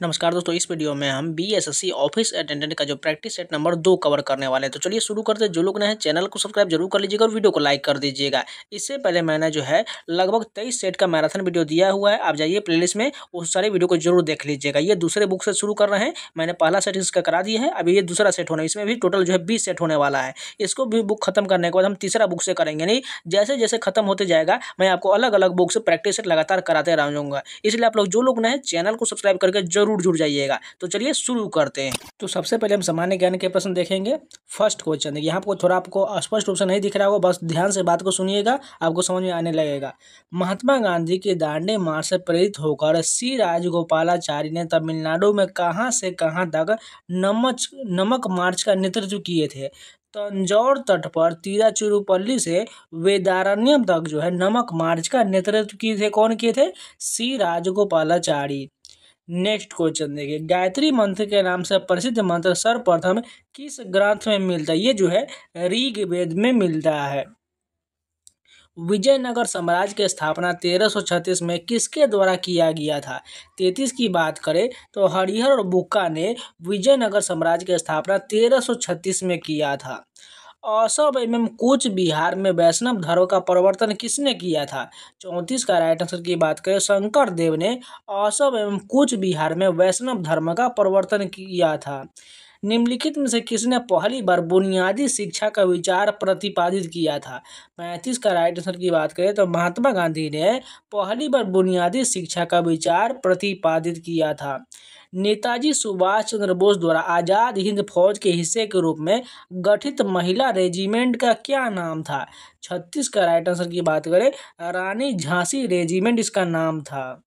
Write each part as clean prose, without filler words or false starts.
नमस्कार दोस्तों, इस वीडियो में हम बीएसएससी ऑफिस अटेंडेंट का जो प्रैक्टिस सेट नंबर 2 कवर करने वाले हैं। तो चलिए शुरू करते हैं। जो लोग नए हैं चैनल को सब्सक्राइब जरूर कर लीजिएगा और वीडियो को लाइक कर दीजिएगा। इससे पहले मैंने जो है लगभग 23 सेट का मैराथन वीडियो दिया हुआ है। आप जाइए प्लेलिस्ट में, उस सारे वीडियो को जरूर देख लीजिएगा। ये दूसरे बुक से शुरू कर रहे हैं। मैंने पहला सेट इसका करा दिया है, अभी ये दूसरा सेट होना है। इसमें भी टोटल जो है 20 सेट होने वाला है। इसको भी बुक खत्म करने के बाद हम तीसरा बुक से करेंगे। नहीं, जैसे जैसे खत्म होते जाएगा मैं आपको अलग अलग बुक से प्रैक्टिस सेट लगातार कराते रहूंगा। इसलिए आप लोग जो लोग नए चैनल को सब्सक्राइब करके जरूर जुड़ जाइएगा। तो चलिए शुरू करते हैं। तो सबसे पहले हम सामान्य ज्ञान के प्रश्न देखेंगे। फर्स्ट क्वेश्चन देखिए, यहाँ पर थोड़ा आपको स्पष्ट रूप से नहीं दिख रहा होगा, बस ध्यान से बात को सुनिएगा, आपको समझ में आने लगेगा। महात्मा गांधी के दांडी मार्च से प्रेरित होकर सी राजगोपालाचारी ने तमिलनाडु में कहां से कहां तक नमक मार्च का नेतृत्व किए थे। तंजौर तट पर तिरुचिरापल्ली से वेदारण्यम तक जो है नमक मार्च का नेतृत्व किए थे। कौन किए थे? सी राजगोपालाचारी। नेक्स्ट क्वेश्चन देखिए, गायत्री मंत्र के नाम से प्रसिद्ध मंत्र सर्वप्रथम किस ग्रंथ में मिलता है? ये जो है ऋग्वेद में मिलता है। विजयनगर साम्राज्य की स्थापना 1336 में किसके द्वारा किया गया था? 33 की बात करें तो हरिहर और बुक्का ने विजयनगर साम्राज्य की स्थापना 1336 में किया था। असम एवं कूच बिहार में वैष्णव धर्म का प्रवर्तन किसने किया था? 34 का राइट आंसर की बात करें, शंकर देव ने असम एवं कूच बिहार में वैष्णव धर्म का प्रवर्तन किया था। निम्नलिखित में से किसने पहली बार बुनियादी शिक्षा का विचार प्रतिपादित किया था? 35 का राइट आंसर की बात करें तो महात्मा गांधी ने पहली बार बुनियादी शिक्षा का विचार प्रतिपादित किया था। नेताजी सुभाष चंद्र बोस द्वारा आजाद हिंद फौज के हिस्से के रूप में गठित महिला रेजिमेंट का क्या नाम था? 36 का राइट आंसर की बात करें, रानी झांसी रेजिमेंट इसका नाम था।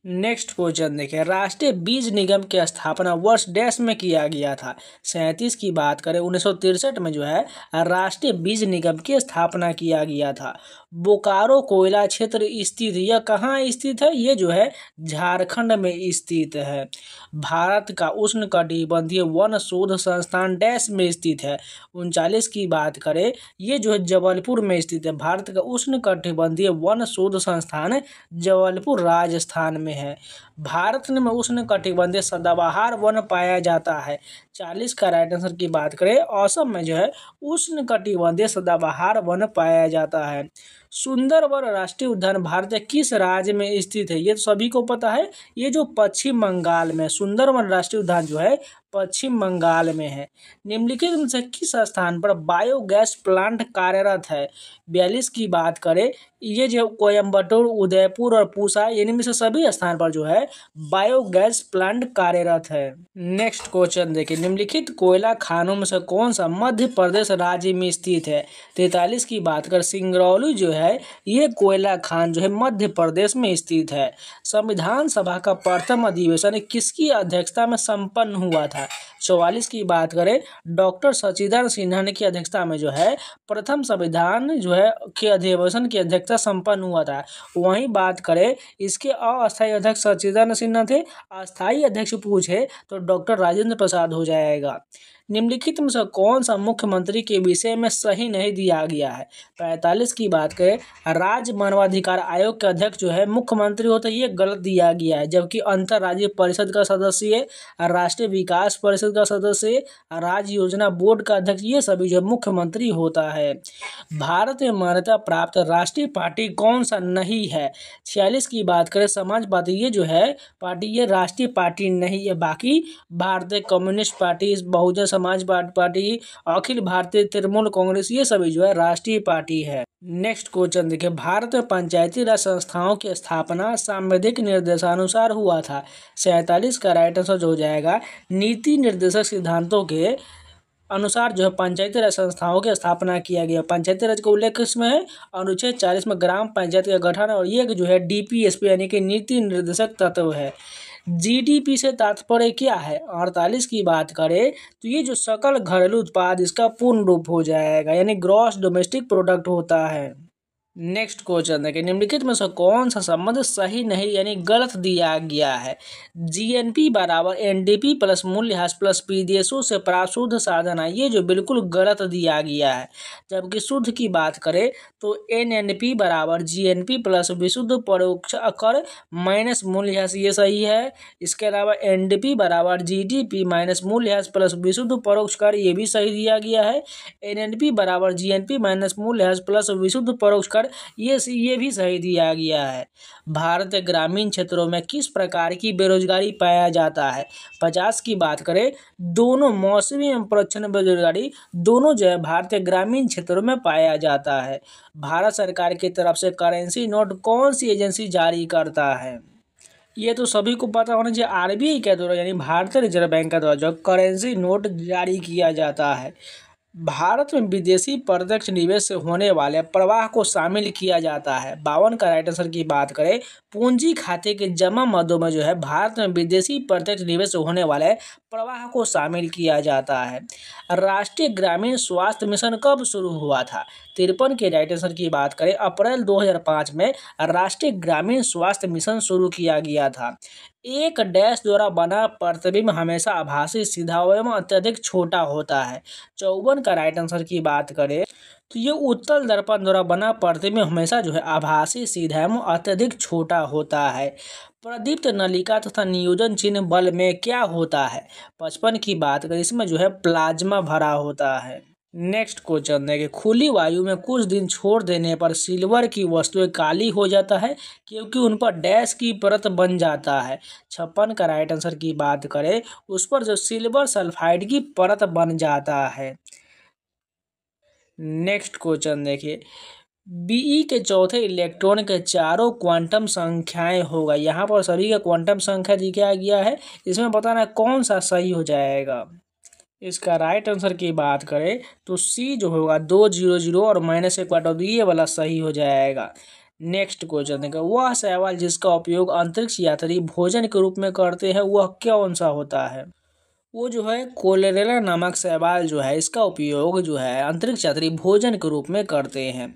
नेक्स्ट क्वेश्चन देखिए, राष्ट्रीय बीज निगम की स्थापना वर्ष डैश में किया गया था? 37 की बात करें 1963 में जो है राष्ट्रीय बीज निगम की स्थापना किया गया था। बोकारो कोयला क्षेत्र स्थित, यह कहाँ स्थित है? ये जो है झारखंड में स्थित है। भारत का उष्णकटिबंधीय वन शोध संस्थान डैश में स्थित है? 39 की बात करें, ये जो है जबलपुर में स्थित है। भारत का उष्णकटिबंधीय वन शोध संस्थान जबलपुर राजस्थान में है। भारत में उष्णकटिबंधीय सदाबहार वन पाया जाता है। 40 का राइट आंसर की बात करें, असम में जो है उष्णकटिबंधीय सदाबहार वन पाया जाता है। सुंदरवन राष्ट्रीय उद्यान भारत के किस राज्य में स्थित है? ये तो सभी को पता है, ये जो पश्चिम बंगाल में सुंदरवन राष्ट्रीय उद्यान जो है पश्चिम बंगाल में है। निम्नलिखित में से किस स्थान पर बायोगैस प्लांट कार्यरत है? 42 की बात करें, ये जो कोयम्बटूर, उदयपुर और पूसा, इनमें से सभी स्थान पर जो है बायोगैस प्लांट कार्यरत है। नेक्स्ट क्वेश्चन देखिए, निम्नलिखित कोयला खानों में से कौन सा मध्य प्रदेश राज्य में स्थित है? 43 की बात कर, सिंगरौली जो है ये कोयला खान जो है मध्य प्रदेश में स्थित है। संविधान सभा का प्रथम अधिवेशन किसकी अध्यक्षता में संपन्न हुआ था? 44 की बात करें, डॉक्टर सचिदानंद सिन्हा की अध्यक्षता में जो है प्रथम संविधान जो है के अधिवेशन की अध्यक्षता संपन्न हुआ था। वहीं बात करें, इसके अस्थायी अध्यक्ष सचिदानंद सिन्हा थे, अस्थायी अध्यक्ष पूछे तो डॉक्टर राजेंद्र प्रसाद हो जाएगा। निम्नलिखित में से कौन सा मुख्यमंत्री के विषय में सही नहीं दिया गया है? 45 की बात करें, राज्य मानवाधिकार आयोग के अध्यक्ष जो है मुख्यमंत्री होता है, ये गलत दिया गया है। जबकि अंतर्राज्यीय परिषद का सदस्य, राष्ट्रीय विकास परिषद का सदस्य, राज्य योजना बोर्ड का अध्यक्ष, ये सभी जो मुख्यमंत्री होता है। भारत में मान्यता प्राप्त राष्ट्रीय पार्टी कौन सा नहीं है? 46 की बात करें, समाजवादी ये जो है पार्टी ये राष्ट्रीय पार्टी नहीं है। बाकी भारतीय communist party, Bahujan Samajwadi party, Akhil Bharatiya Trinamool Congress, ये सभी जो है राष्ट्रीय पार्टी है। नेक्स्ट क्वेश्चन देखिए, भारत में पंचायती राज संस्थाओं की स्थापना सांविधिक निर्देशानुसार हुआ था। 47 का राइट आंसर जो हो जाएगा, नीति निर्देशक सिद्धांतों के अनुसार जो है पंचायती राज संस्थाओं की स्थापना किया गया। पंचायती राज का उल्लेख इसमें है अनुच्छेद 40 में ग्राम पंचायत का गठन, और ये जो है डीपीएसपी यानी कि नीति निर्देशक तत्व है। जीडीपी से तात्पर्य क्या है? 48 की बात करें तो ये जो सकल घरेलू उत्पाद इसका पूर्ण रूप हो जाएगा, यानी ग्रॉस डोमेस्टिक प्रोडक्ट होता है। नेक्स्ट क्वेश्चन देखिए, निम्नलिखित में से कौन सा संबंध सही नहीं यानी गलत दिया गया है। जीएनपी बराबर एनडीपी प्लस मूल्यह्रास प्लस विदेशों से प्राप्त शुद्ध साधन है, ये जो बिल्कुल गलत दिया गया है। जबकि शुद्ध की बात करें तो एनएनपी बराबर जीएनपी प्लस विशुद्ध परोक्ष कर माइनस मूल्यह्रास, ये सही है। इसके अलावा एनडीपी बराबर जीडीपी माइनस मूल्यह्रास प्लस विशुद्ध परोक्ष कर, ये भी सही दिया गया है। एनएनपी बराबर जीएनपी माइनस मूल्यह्रास प्लस विशुद्ध परोक्ष कर, ये भी सही दिया गया है। भारत के ग्रामीण क्षेत्रों में किस प्रकार की बेरोजगारी पाया जाता है। 50 की बात करें, दोनों मौसमी एवं प्रच्छन्न बेरोजगारी दोनों जो है भारत के ग्रामीण क्षेत्रों में पाया जाता है। भारत सरकार की तरफ से करेंसी नोट कौन सी एजेंसी जारी करता है। ये तो सभी को पता होना चाहिए, आरबीआई के द्वारा यानी भारतीय रिजर्व बैंक के द्वारा जो करेंसी नोट जारी किया जाता है। भारत में विदेशी प्रत्यक्ष निवेश से होने वाले प्रवाह को शामिल किया जाता है। 52 का राइट आंसर की बात करें, पूंजी खाते के जमा मदों में जो है भारत में विदेशी प्रत्यक्ष निवेश से होने वाले प्रवाह को शामिल किया जाता है। राष्ट्रीय ग्रामीण स्वास्थ्य मिशन कब शुरू हुआ था। 53 के राइट आंसर की बात करें, अप्रैल 2005 में राष्ट्रीय ग्रामीण स्वास्थ्य मिशन शुरू किया गया था। एक डैश द्वारा बना प्रतिबिंब हमेशा आभासी, सीधा एवं अत्यधिक छोटा होता है। 54 का राइट आंसर की बात करें तो ये उत्तल दर्पण द्वारा बना प्रतिबिंब हमेशा जो है आभासी, सीधा एवं अत्यधिक छोटा होता है। प्रदीप्त नलिका तथा नियोजन चिन्ह बल में क्या होता है। 55 की बात करें, इसमें जो है प्लाज्मा भरा होता है। नेक्स्ट क्वेश्चन देखिए, खुली वायु में कुछ दिन छोड़ देने पर सिल्वर की वस्तुएं काली हो जाता है क्योंकि उन पर डैश की परत बन जाता है। 56 का राइट आंसर की बात करें, उस पर जो सिल्वर सल्फाइड की परत बन जाता है। नेक्स्ट क्वेश्चन देखिए, बीई के चौथे इलेक्ट्रॉन के चारों क्वांटम संख्याएं होगा। यहाँ पर सभी का क्वांटम संख्या दिखाया गया है, इसमें बताना कौन सा सही हो जाएगा। इसका राइट आंसर की बात करें तो सी जो होगा 200 और -1/2, ये वाला सही हो जाएगा। नेक्स्ट क्वेश्चन देखो, वह शैवाल जिसका उपयोग अंतरिक्ष यात्री भोजन के रूप में करते हैं वह कौन सा होता है। वो जो है कोलेरेला नामक शैवाल जो है, इसका उपयोग जो है अंतरिक्ष यात्री भोजन के रूप में करते हैं।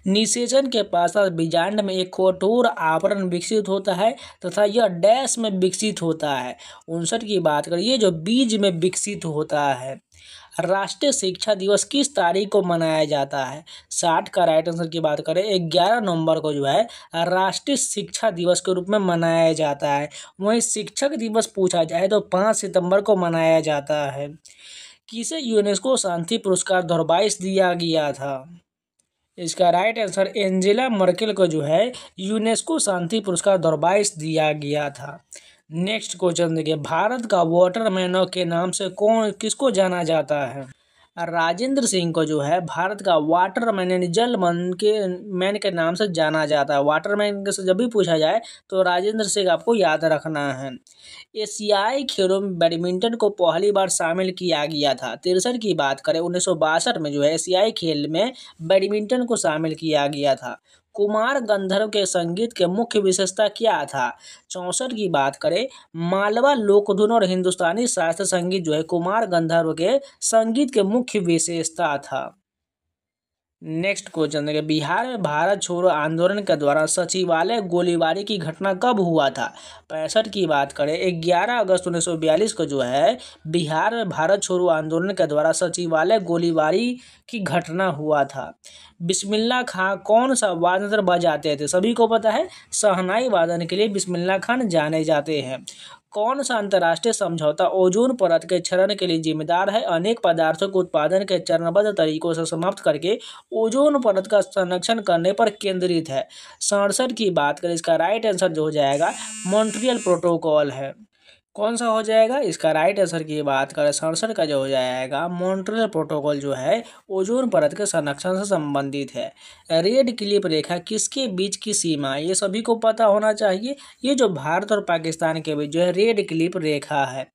निषेचन के पश्चात बीजांड में एक कठोर आवरण विकसित होता है तथा यह डैश में विकसित होता है। 59 की बात करें, ये जो बीज में विकसित होता है। राष्ट्रीय शिक्षा दिवस किस तारीख को मनाया जाता है। 60 का राइट आंसर की बात करें, 11 नवंबर को जो है राष्ट्रीय शिक्षा दिवस के रूप में मनाया जाता है। वहीं शिक्षक दिवस पूछा जाए तो 5 सितंबर को मनाया जाता है। किसे यूनेस्को शांति पुरस्कार 2022 दिया गया था। इसका राइट आंसर एंजेला मर्केल को जो है यूनेस्को शांति पुरस्कार 2022 दिया गया था। नेक्स्ट क्वेश्चन देखिए, भारत का वाटरमैन के नाम से किसको जाना जाता है। राजेंद्र सिंह को जो है भारत का वाटरमैन यानी जल मैन के नाम से जाना जाता है। वाटरमैन से जब भी पूछा जाए तो राजेंद्र सिंह आपको याद रखना है। एशियाई खेलों में बैडमिंटन को पहली बार शामिल किया गया था। 63 की बात करें, 1962 में जो है एशियाई खेल में बैडमिंटन को शामिल किया गया था। कुमार गंधर्व के संगीत के मुख्य विशेषता क्या था। 64 की बात करें, मालवा लोकधुन और हिंदुस्तानी शास्त्रीय संगीत जो है कुमार गंधर्व के संगीत के मुख्य विशेषता था। नेक्स्ट क्वेश्चन देखिए, बिहार में भारत छोड़ो आंदोलन के दौरान सचिवालय गोलीबारी की घटना कब हुआ था। 65 की बात करें, 11 अगस्त 1942 को जो है बिहार में भारत छोड़ो आंदोलन के द्वारा सचिवालय गोलीबारी की घटना हुआ था। बिस्मिल्लाह खां कौन सा वाद्य यंत्र बजाते थे। सभी को पता है, शहनाई वादन के लिए बिस्मिल्लाह खान जाने जाते हैं। कौन सा अंतर्राष्ट्रीय समझौता ओजोन परत के क्षरण के लिए जिम्मेदार है। अनेक पदार्थों के उत्पादन के चरणबद्ध तरीकों से समाप्त करके ओजोन परत का संरक्षण करने पर केंद्रित है। 67 की बात करें, इसका राइट आंसर जो हो जाएगा मॉन्ट्रियल प्रोटोकॉल है। कौन सा हो जाएगा, इसका राइट आंसर की बात करें 67 का जो हो जाएगा मॉन्ट्रियल प्रोटोकॉल जो है ओजोन परत के संरक्षण से संबंधित है। रेड क्लिफ रेखा किसके बीच की सीमा है, ये सभी को पता होना चाहिए। ये जो भारत और पाकिस्तान के बीच जो है रेड क्लिफ रेखा है।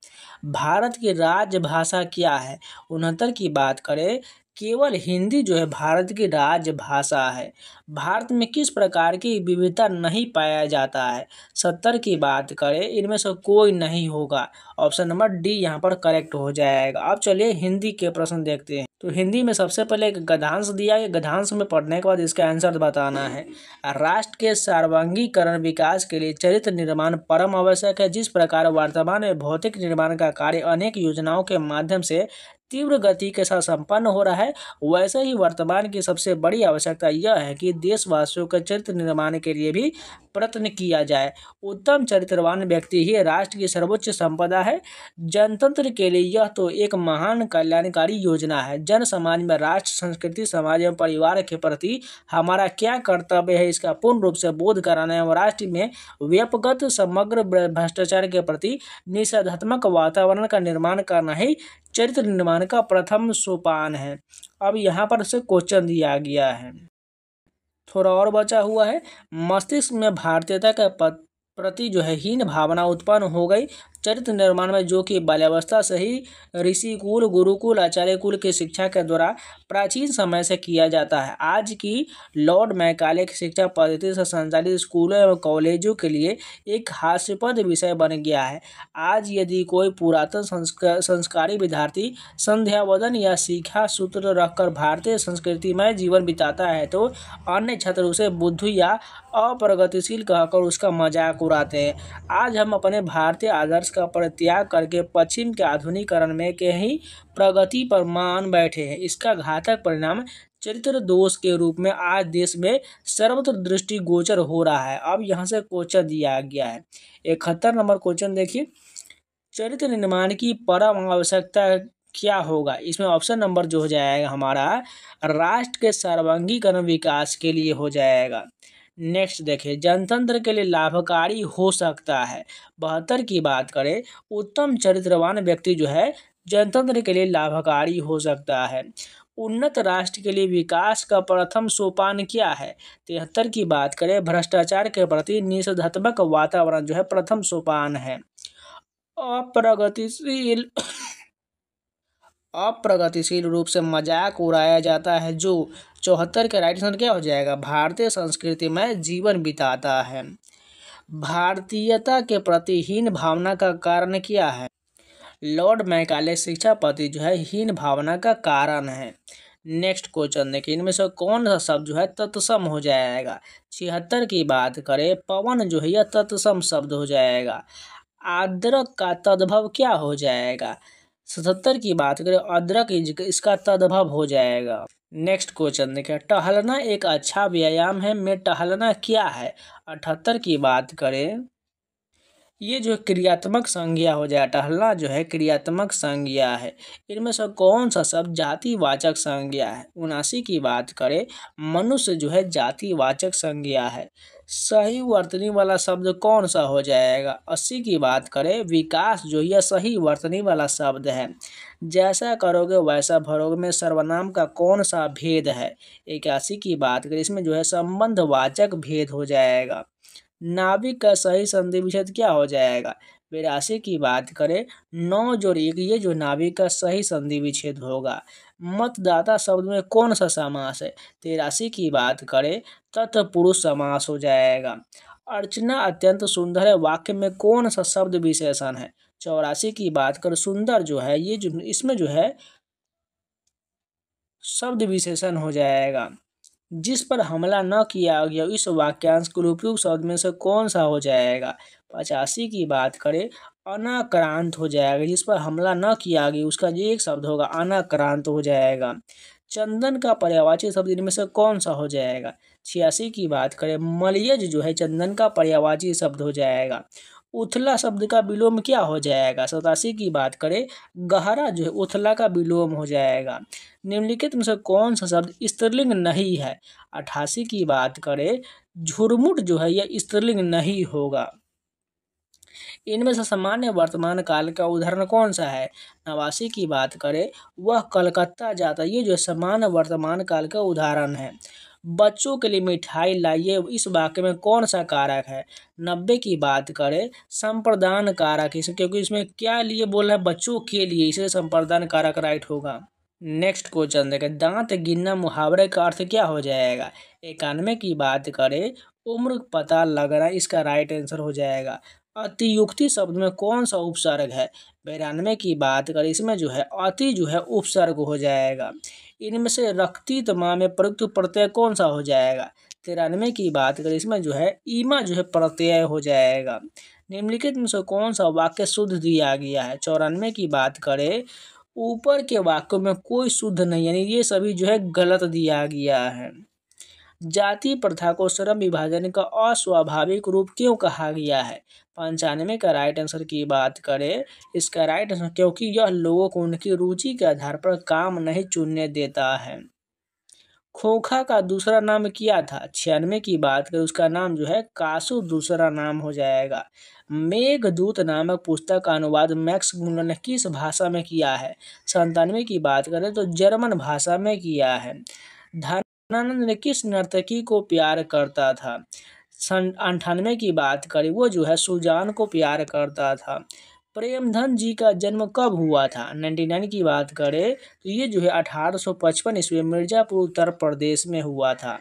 भारत की राजभाषा क्या है। 69 की बात करें, केवल हिंदी जो है भारत की राजभाषा है। भारत में किस प्रकार की विविधता नहीं पाया जाता है? 70 की बात करें, इनमें से कोई नहीं होगा। ऑप्शन नंबर डी यहाँ पर करेक्ट हो जाएगा। अब चलिए हिंदी के प्रश्न देखते हैं। तो हिंदी में सबसे पहले एक गद्यांश दिया है, गद्यांश में पढ़ने के बाद इसका आंसर बताना है। राष्ट्र के सर्वांगीकरण विकास के लिए चरित्र निर्माण परम आवश्यक है। जिस प्रकार वर्तमान में भौतिक निर्माण का कार्य अनेक योजनाओं के माध्यम से तीव्र गति के साथ संपन्न हो रहा है, वैसे ही वर्तमान की सबसे बड़ी आवश्यकता यह है कि देशवासियों के चरित्र निर्माण के लिए भी प्रयत्न किया जाए। उत्तम चरित्रवान व्यक्ति ही राष्ट्र की सर्वोच्च संपदा है। जनतंत्र के लिए यह तो एक महान कल्याणकारी योजना है। जन समाज में राष्ट्र, संस्कृति, समाज एवं परिवार के प्रति हमारा क्या कर्तव्य है, इसका पूर्ण रूप से बोध कराना एवं राष्ट्र में व्यापक समग्र भ्रष्टाचार के प्रति निषेधात्मक वातावरण का निर्माण करना ही चरित्र निर्माण का प्रथम सोपान है। अब यहाँ पर से क्वेश्चन दिया गया है, थोड़ा और बचा हुआ है। मस्तिष्क में भारतीयता के प्रति जो है हीन भावना उत्पन्न हो गई। चरित्र निर्माण में जो कि बाल्यावस्था से ही ऋषि कुल, गुरुकुल, आचार्य कुल की शिक्षा के द्वारा प्राचीन समय से किया जाता है। आज की लॉर्ड मैकाले की शिक्षा पद्धति से संचालित स्कूलों एवं कॉलेजों के लिए एक हास्यास्पद विषय बन गया है। आज यदि कोई पुरातन संस्कारी विद्यार्थी संध्यावदन या शिखा सूत्र रखकर भारतीय संस्कृति में जीवन बिताता है तो अन्य छात्र उसे बुद्धू या अप्रगतिशील कहकर उसका मजाक उड़ाते हैं। आज हम अपने भारतीय आदर्श का परित्याग करके पश्चिम के आधुनिकीकरण में के ही प्रगति पर मान बैठे हैं। इसका घातक परिणाम चरित्र दोष के रूप में आज देश में सर्वत्र दृष्टिगोचर हो रहा है। अब यहाँ से क्वेश्चन दिया गया है 71 नंबर क्वेश्चन देखिए, चरित्र निर्माण की परम आवश्यकता क्या होगा? इसमें ऑप्शन नंबर जो हो जाएगा हमारा राष्ट्र के सर्वांगीकरण विकास के लिए हो जाएगा। नेक्स्ट देखिए, जनतंत्र के लिए लाभकारी हो सकता है। 72 की बात करें, उत्तम चरित्रवान व्यक्ति जो है जनतंत्र के लिए लाभकारी हो सकता है। उन्नत राष्ट्र के लिए विकास का प्रथम सोपान क्या है? 73 की बात करें, भ्रष्टाचार के प्रति निषेधात्मक वातावरण जो है प्रथम सोपान है। अप्रगतिशील रूप से मजाक उड़ाया जाता है जो 74 के राइट आंसर क्या हो जाएगा? भारतीय संस्कृति में जीवन बिताता है। भारतीयता के प्रति हीन भावना का कारण क्या है? लॉर्ड मैकाले शिक्षा पद्धति जो है हीन भावना का कारण है। नेक्स्ट क्वेश्चन देखिए, इनमें से कौन सा शब्द जो है तत्सम हो जाएगा? 76 की बात करें, पवन जो है यह तत्सम शब्द हो जाएगा। अदरक का तद्भव क्या हो जाएगा? 77 की बात करें, अदरक इसका तद्भव हो जाएगा। नेक्स्ट क्वेश्चन देखिए, टहलना एक अच्छा व्यायाम है में टहलना क्या है? 78 की बात करें, ये जो क्रियात्मक संज्ञा हो जाए, टहलना जो है क्रियात्मक संज्ञा है। इनमें से कौन सा शब्द जातिवाचक संज्ञा है? 79 की बात करें, मनुष्य जो है जातिवाचक संज्ञा है। सही वर्तनी वाला शब्द कौन सा हो जाएगा? 80 की बात करें, विकास जो यह सही वर्तनी वाला शब्द है। जैसा करोगे वैसा भरोगे में सर्वनाम का कौन सा भेद है? 81 की बात करें, इसमें जो है संबंधवाचक भेद हो जाएगा। नाविक का सही संधि विच्छेद क्या हो जाएगा? 82 की बात करें, 9 जोड़ 1 ये जो नाविक का सही संधि विच्छेद होगा। मतदाता शब्द में कौन सा समास है? 83 की बात करें, तत्पुरुष समास हो जाएगा। अर्चना अत्यंत सुंदर है वाक्य में कौन सा शब्द विशेषण है? 84 की बात करें, सुंदर जो है ये जो इसमें जो है शब्द विशेषण हो जाएगा। जिस पर हमला न किया गया इस वाक्यांश के उपयुक्त शब्द में से कौन सा हो जाएगा? 85 की बात करें, अनाक्रांत हो जाएगा। जिस पर हमला न किया गया उसका जो एक शब्द होगा अनाक्रांत हो जाएगा। चंदन का पर्यायवाची शब्द इनमें से कौन सा हो जाएगा? 86 की बात करें, मलयज जो है चंदन का पर्यायवाची शब्द हो जाएगा। उथला शब्द का विलोम क्या हो जाएगा? 87 की बात करें, गहरा जो है उथला का विलोम हो जाएगा। निम्नलिखित में से कौन सा शब्द स्त्रीलिंग नहीं है? 88 की बात करें, झुरमुट जो है यह स्त्रीलिंग नहीं होगा। इनमें से सामान्य वर्तमान काल का उदाहरण कौन सा है? 89 की बात करें, वह कलकत्ता जाता, ये जो सामान्य वर्तमान काल का उदाहरण है। बच्चों के लिए मिठाई लाइए इस वाक्य में कौन सा कारक है? 90 की बात करें, संप्रदान कारक, क्योंकि इसमें क्या लिए बोल रहा है? बच्चों के लिए, इसलिए संप्रदान कारक राइट होगा। नेक्स्ट क्वेश्चन देखें, दांत गिनना मुहावरे का अर्थ क्या हो जाएगा। 91 की बात करें, उम्र पता लगना इसका राइट आंसर हो जाएगा। अतियुक्ति शब्द में कौन सा उपसर्ग है। 92 की बात करें, इसमें जो है अति जो है उपसर्ग हो जाएगा। इनमें से रक्तित माह में प्रयुक्त प्रत्यय कौन सा हो जाएगा। 93 की बात करें, इसमें जो है ईमा जो है प्रत्यय हो जाएगा। निम्नलिखित में से कौन सा वाक्य शुद्ध दिया गया है। 94 की बात करें, ऊपर के वाक्यों में कोई शुद्ध नहीं, यानी ये सभी जो है गलत दिया गया है। जाति प्रथा को श्रम विभाजन का अस्वाभाविक रूप क्यों कहा गया है। 95 का राइट आंसर की बात करें, इसका राइट आंसर क्योंकि यह लोगों को उनकी रुचि के आधार पर काम नहीं चुनने देता है। खोखा का दूसरा नाम क्या था। 96 की बात करें, उसका नाम जो है कासु दूसरा नाम हो जाएगा। मेघदूत नामक पुस्तक का अनुवाद मैक्स मुलर ने किस भाषा में किया है। 97 की बात करें तो जर्मन भाषा में किया है। धनानंद ने किस नर्तकी को प्यार करता था। 98 की बात करें, वो जो है सुजान को प्यार करता था। प्रेमधन जी का जन्म कब हुआ था। 99 की बात करें तो ये जो है 1855 ईस्वी मिर्जापुर उत्तर प्रदेश में हुआ था।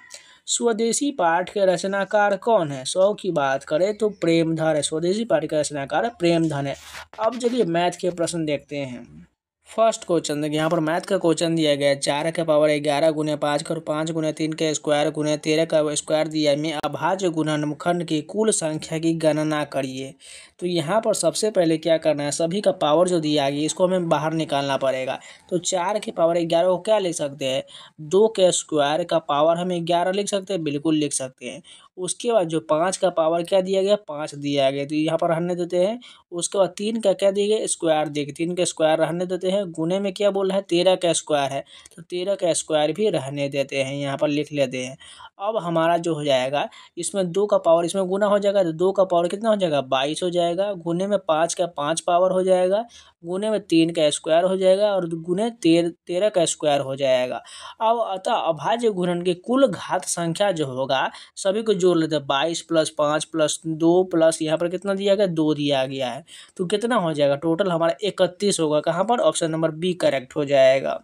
स्वदेशी पाठ के रचनाकार कौन है। 100 की बात करें तो प्रेमधन है। स्वदेशी पाठ का रचनाकार प्रेमधन है। अब चलिए मैथ के प्रश्न देखते हैं। फर्स्ट क्वेश्चन देखिए, यहाँ पर मैथ का क्वेश्चन दिया गया है। 4 के पावर 11 गुने 5 कर 5 गुने 3 के स्क्वायर गुने 13 का स्क्वायर दिया में अभाज्य गुणनखंड की कुल संख्या की गणना करिए। तो यहाँ पर सबसे पहले क्या करना है, सभी का पावर जो दिया गया इसको हमें बाहर निकालना पड़ेगा। तो 4 के पावर 11 को क्या लिख सकते हैं, 2 के स्क्वायर का पावर हम 11 लिख सकते हैं, बिल्कुल लिख सकते हैं। उसके बाद जो 5 का पावर क्या दिया गया, 5 दिया गया, तो यहाँ पर रहने देते हैं। उसके बाद 3 का क्या दिया गया, स्क्वायर देखिए 3 का स्क्वायर रहने देते हैं। गुने में क्या बोल रहा है, 13 का स्क्वायर है, तो 13 का स्क्वायर भी रहने देते हैं, यहाँ पर लिख लेते हैं। अब हमारा जो हो जाएगा, इसमें 2 का पावर इसमें गुना हो जाएगा, तो 2 का पावर कितना हो जाएगा, 22 हो जाएगा। गुने में 5 का 5 पावर हो जाएगा, गुने में 3 का स्क्वायर हो जाएगा, और गुने 13 का स्क्वायर हो जाएगा। अब अतः अभाज्य गुणन की कुल घात संख्या जो होगा सभी को जोड़ लेते हैं। 22 + 5 + 2 प्लस यहाँ पर कितना दिया गया, 2 दिया गया है, तो कितना हो जाएगा, टोटल हमारा 31 होगा। कहाँ पर, ऑप्शन नंबर बी करेक्ट हो जाएगा।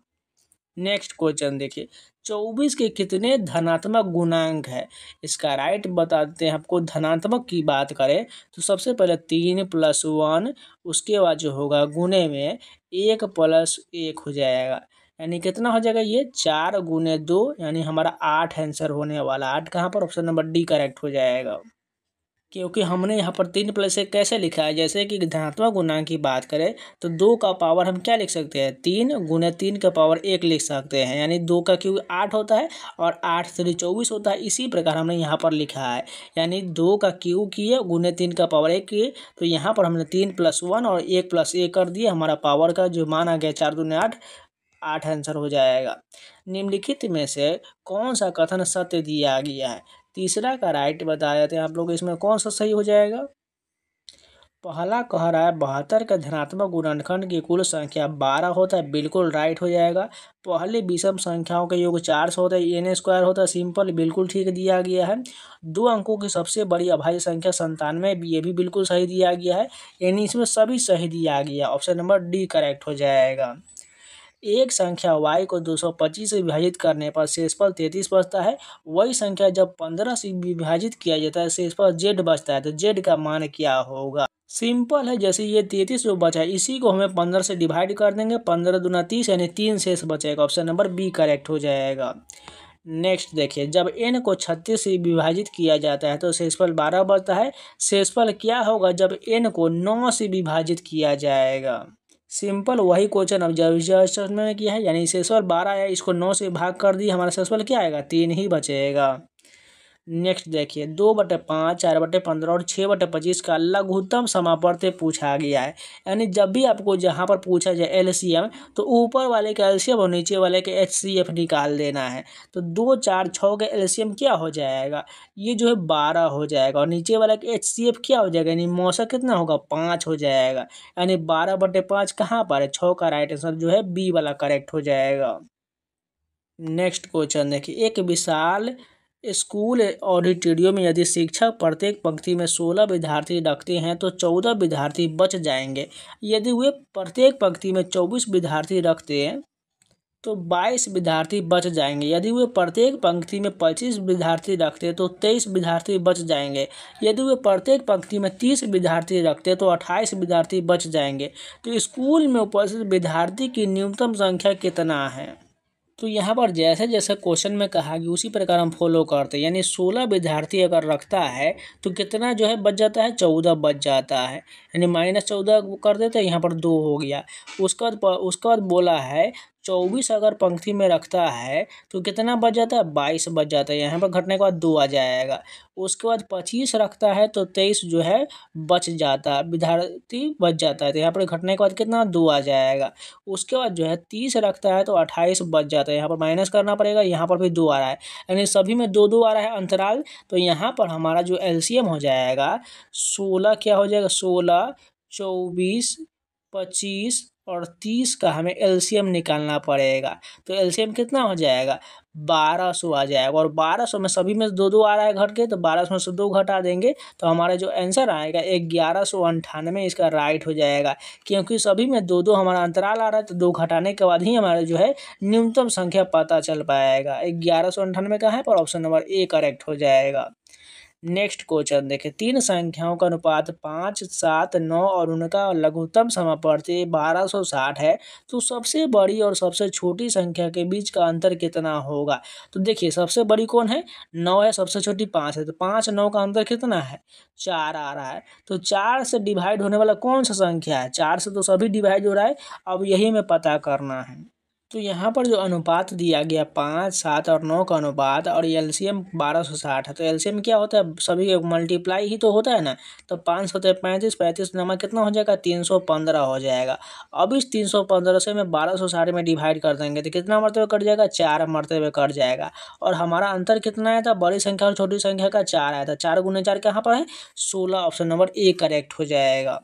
नेक्स्ट क्वेश्चन देखिए, 24 के कितने धनात्मक गुणांक है। इसका राइट बताते हैं आपको। धनात्मक की बात करें तो सबसे पहले 3 + 1, उसके बाद जो होगा गुने में 1 + 1 हो जाएगा, यानी कितना हो जाएगा, ये 4 गुने 2, यानी हमारा 8 आंसर होने वाला। 8 कहाँ पर, ऑप्शन नंबर डी करेक्ट हो जाएगा। क्योंकि हमने यहाँ पर 3 + 1 कैसे लिखा है, जैसे कि धनात्मक गुणांक की बात करें तो 2 का पावर हम क्या लिख सकते हैं, 3 गुने 3 का पावर 1 लिख सकते हैं, यानी 2 का क्यूब 8 होता है और 8 3 24 होता है। इसी प्रकार हमने यहाँ पर लिखा है, यानी 2 का क्यूब किए गुने 3 का पावर 1 किए, तो यहाँ पर हमने 3 + 1 और 1 + 1 कर दिए। हमारा पावर का जो मान आ गया 4 दूने 8, 8 आंसर हो जाएगा। निम्नलिखित में से कौन सा कथन सत्य दिया गया है। तीसरा का राइट बता देते हैं आप लोग, इसमें कौन सा सही हो जाएगा। पहला कह रहा है 72 का धनात्मक गुणनखंड की कुल संख्या 12 होता है, बिल्कुल राइट हो जाएगा। पहले विषम संख्याओं का योग 400 होता है, n स्क्वायर होता है, सिंपल, बिल्कुल ठीक दिया गया है। 2 अंकों की सबसे बड़ी अभाज्य संख्या 97, ये भी बिल्कुल सही दिया गया है, यानी इसमें सभी सही दिया गया। ऑप्शन नंबर डी करेक्ट हो जाएगा। एक संख्या y को 225 से विभाजित करने पर शेषफल 33 बचता है। वही संख्या जब 15 से विभाजित किया जाता है शेषफल z बचता है, तो z का मान क्या होगा। सिंपल है, जैसे ये 33 जो बचा है इसी को हमें 15 से डिवाइड कर देंगे, 15 दूना 30, यानी 3 शेष बचेगा। ऑप्शन नंबर बी करेक्ट हो जाएगा। नेक्स्ट देखिए, जब n को 36 से विभाजित किया जाता है तो शेषफल 12 बचता है। शेषफल क्या होगा जब n को 9 से विभाजित किया जाएगा। सिंपल, वही क्वेश्चन अब जब में किया है, यानी शेषफल 12 है, इसको 9 से भाग कर दिए, हमारा शेषफल क्या आएगा, 3 ही बचेगा। नेक्स्ट देखिए, 2/5, 4/15 और 6/25 का लघुत्तम समापवर्ती पूछा गया है। यानी जब भी आपको जहाँ पर पूछा जाए एलसीएम, तो ऊपर वाले का एलसीएम और नीचे वाले के एचसीएफ निकाल देना है। तो 2, 4, 6 का एलसीएम क्या हो जाएगा, ये जो है 12 हो जाएगा, और नीचे वाला का एचसीएफ क्या हो जाएगा, यानी मौसा कितना होगा, 5 हो जाएगा। यानी 12/5 कहाँ पर है, 6 का राइट आंसर जो है बी वाला करेक्ट हो जाएगा। नेक्स्ट क्वेश्चन देखिए, एक विशाल स्कूल ऑडिटोरियम में यदि शिक्षक प्रत्येक पंक्ति में 16 विद्यार्थी रखते हैं तो 14 विद्यार्थी बच जाएंगे। यदि वे प्रत्येक पंक्ति में 24 विद्यार्थी रखते हैं तो 22 विद्यार्थी बच जाएंगे। यदि वे प्रत्येक पंक्ति में 25 विद्यार्थी रखते तो 23 विद्यार्थी बच जाएंगे। यदि वे प्रत्येक पंक्ति में 30 विद्यार्थी रखते तो 28 विद्यार्थी बच जाएंगे। तो स्कूल में उपस्थित विद्यार्थी की न्यूनतम संख्या कितना है? तो यहाँ पर जैसे जैसे क्वेश्चन में कहा कि उसी प्रकार हम फॉलो करते हैं। यानी 16 विद्यार्थी अगर रखता है तो कितना जो है बच जाता है, 14 बच जाता है। यानी -14 कर देते हैं, यहाँ पर 2 हो गया। उसके बाद बोला है 24 अगर पंक्ति में रखता है तो कितना बच जाता है, 22 बच जाता है। यहाँ पर घटने के बाद 2 आ जाएगा। उसके बाद 25 रखता है तो 23 जो है बच जाता है, विद्यार्थी बच जाता है। तो यहाँ पर घटने के बाद कितना, 2 आ जाएगा। उसके बाद जो है 30 रखता है तो 28 बच जाता है। यहाँ पर माइनस करना पड़ेगा, यहाँ पर भी 2 आ रहा है, यानी सभी में 2 2 आ रहा है अंतराल। तो यहाँ पर हमारा जो एलसीएम हो जाएगा 16, क्या हो जाएगा, 16, 24, 25 और 30 का हमें एलसीएम निकालना पड़ेगा। तो एलसीएम कितना हो जाएगा, 1200 आ जाएगा। और 1200 में सभी में 2 2 आ रहा है घट के, तो 1200 में से 2 घटा देंगे तो हमारा जो आंसर आएगा 1198 इसका राइट हो जाएगा। क्योंकि सभी में 2 2 हमारा अंतराल आ रहा है, तो 2 घटाने के बाद ही हमारा जो है न्यूनतम संख्या पता चल पाएगा। 1198 का है, पर ऑप्शन नंबर ए करेक्ट हो जाएगा। नेक्स्ट क्वेश्चन देखें, 3 संख्याओं का अनुपात 5, 7, 9 और उनका लघुत्तम समापवर्ती 1260 है। तो सबसे बड़ी और सबसे छोटी संख्या के बीच का अंतर कितना होगा? तो देखिए, सबसे बड़ी कौन है, 9 है, सबसे छोटी 5 है। तो 5 9 का अंतर कितना है, 4 आ रहा है। तो 4 से डिवाइड होने वाला कौन सा संख्या है, 4 से तो सभी डिवाइड हो रहा है। अब यही हमें पता करना है। तो यहाँ पर जो अनुपात दिया गया 5, 7 और 9 का अनुपात, और एलसीएम 1260 है। तो एलसीएम क्या होता है, सभी मल्टीप्लाई ही तो होता है ना। तो 5 होते हैं 35, 35 नंबर कितना हो जाएगा, 315 हो जाएगा। अब इस 315 से में 1260 में डिवाइड कर देंगे तो कितना मरतबे कट जाएगा, 4 मरतबे कट जाएगा। और हमारा अंतर कितना आया था, बड़ी संख्या और छोटी संख्या का 4 आया था। 4 गुने 4 कहाँ पर है, 16, ऑप्शन नंबर ए करेक्ट हो जाएगा।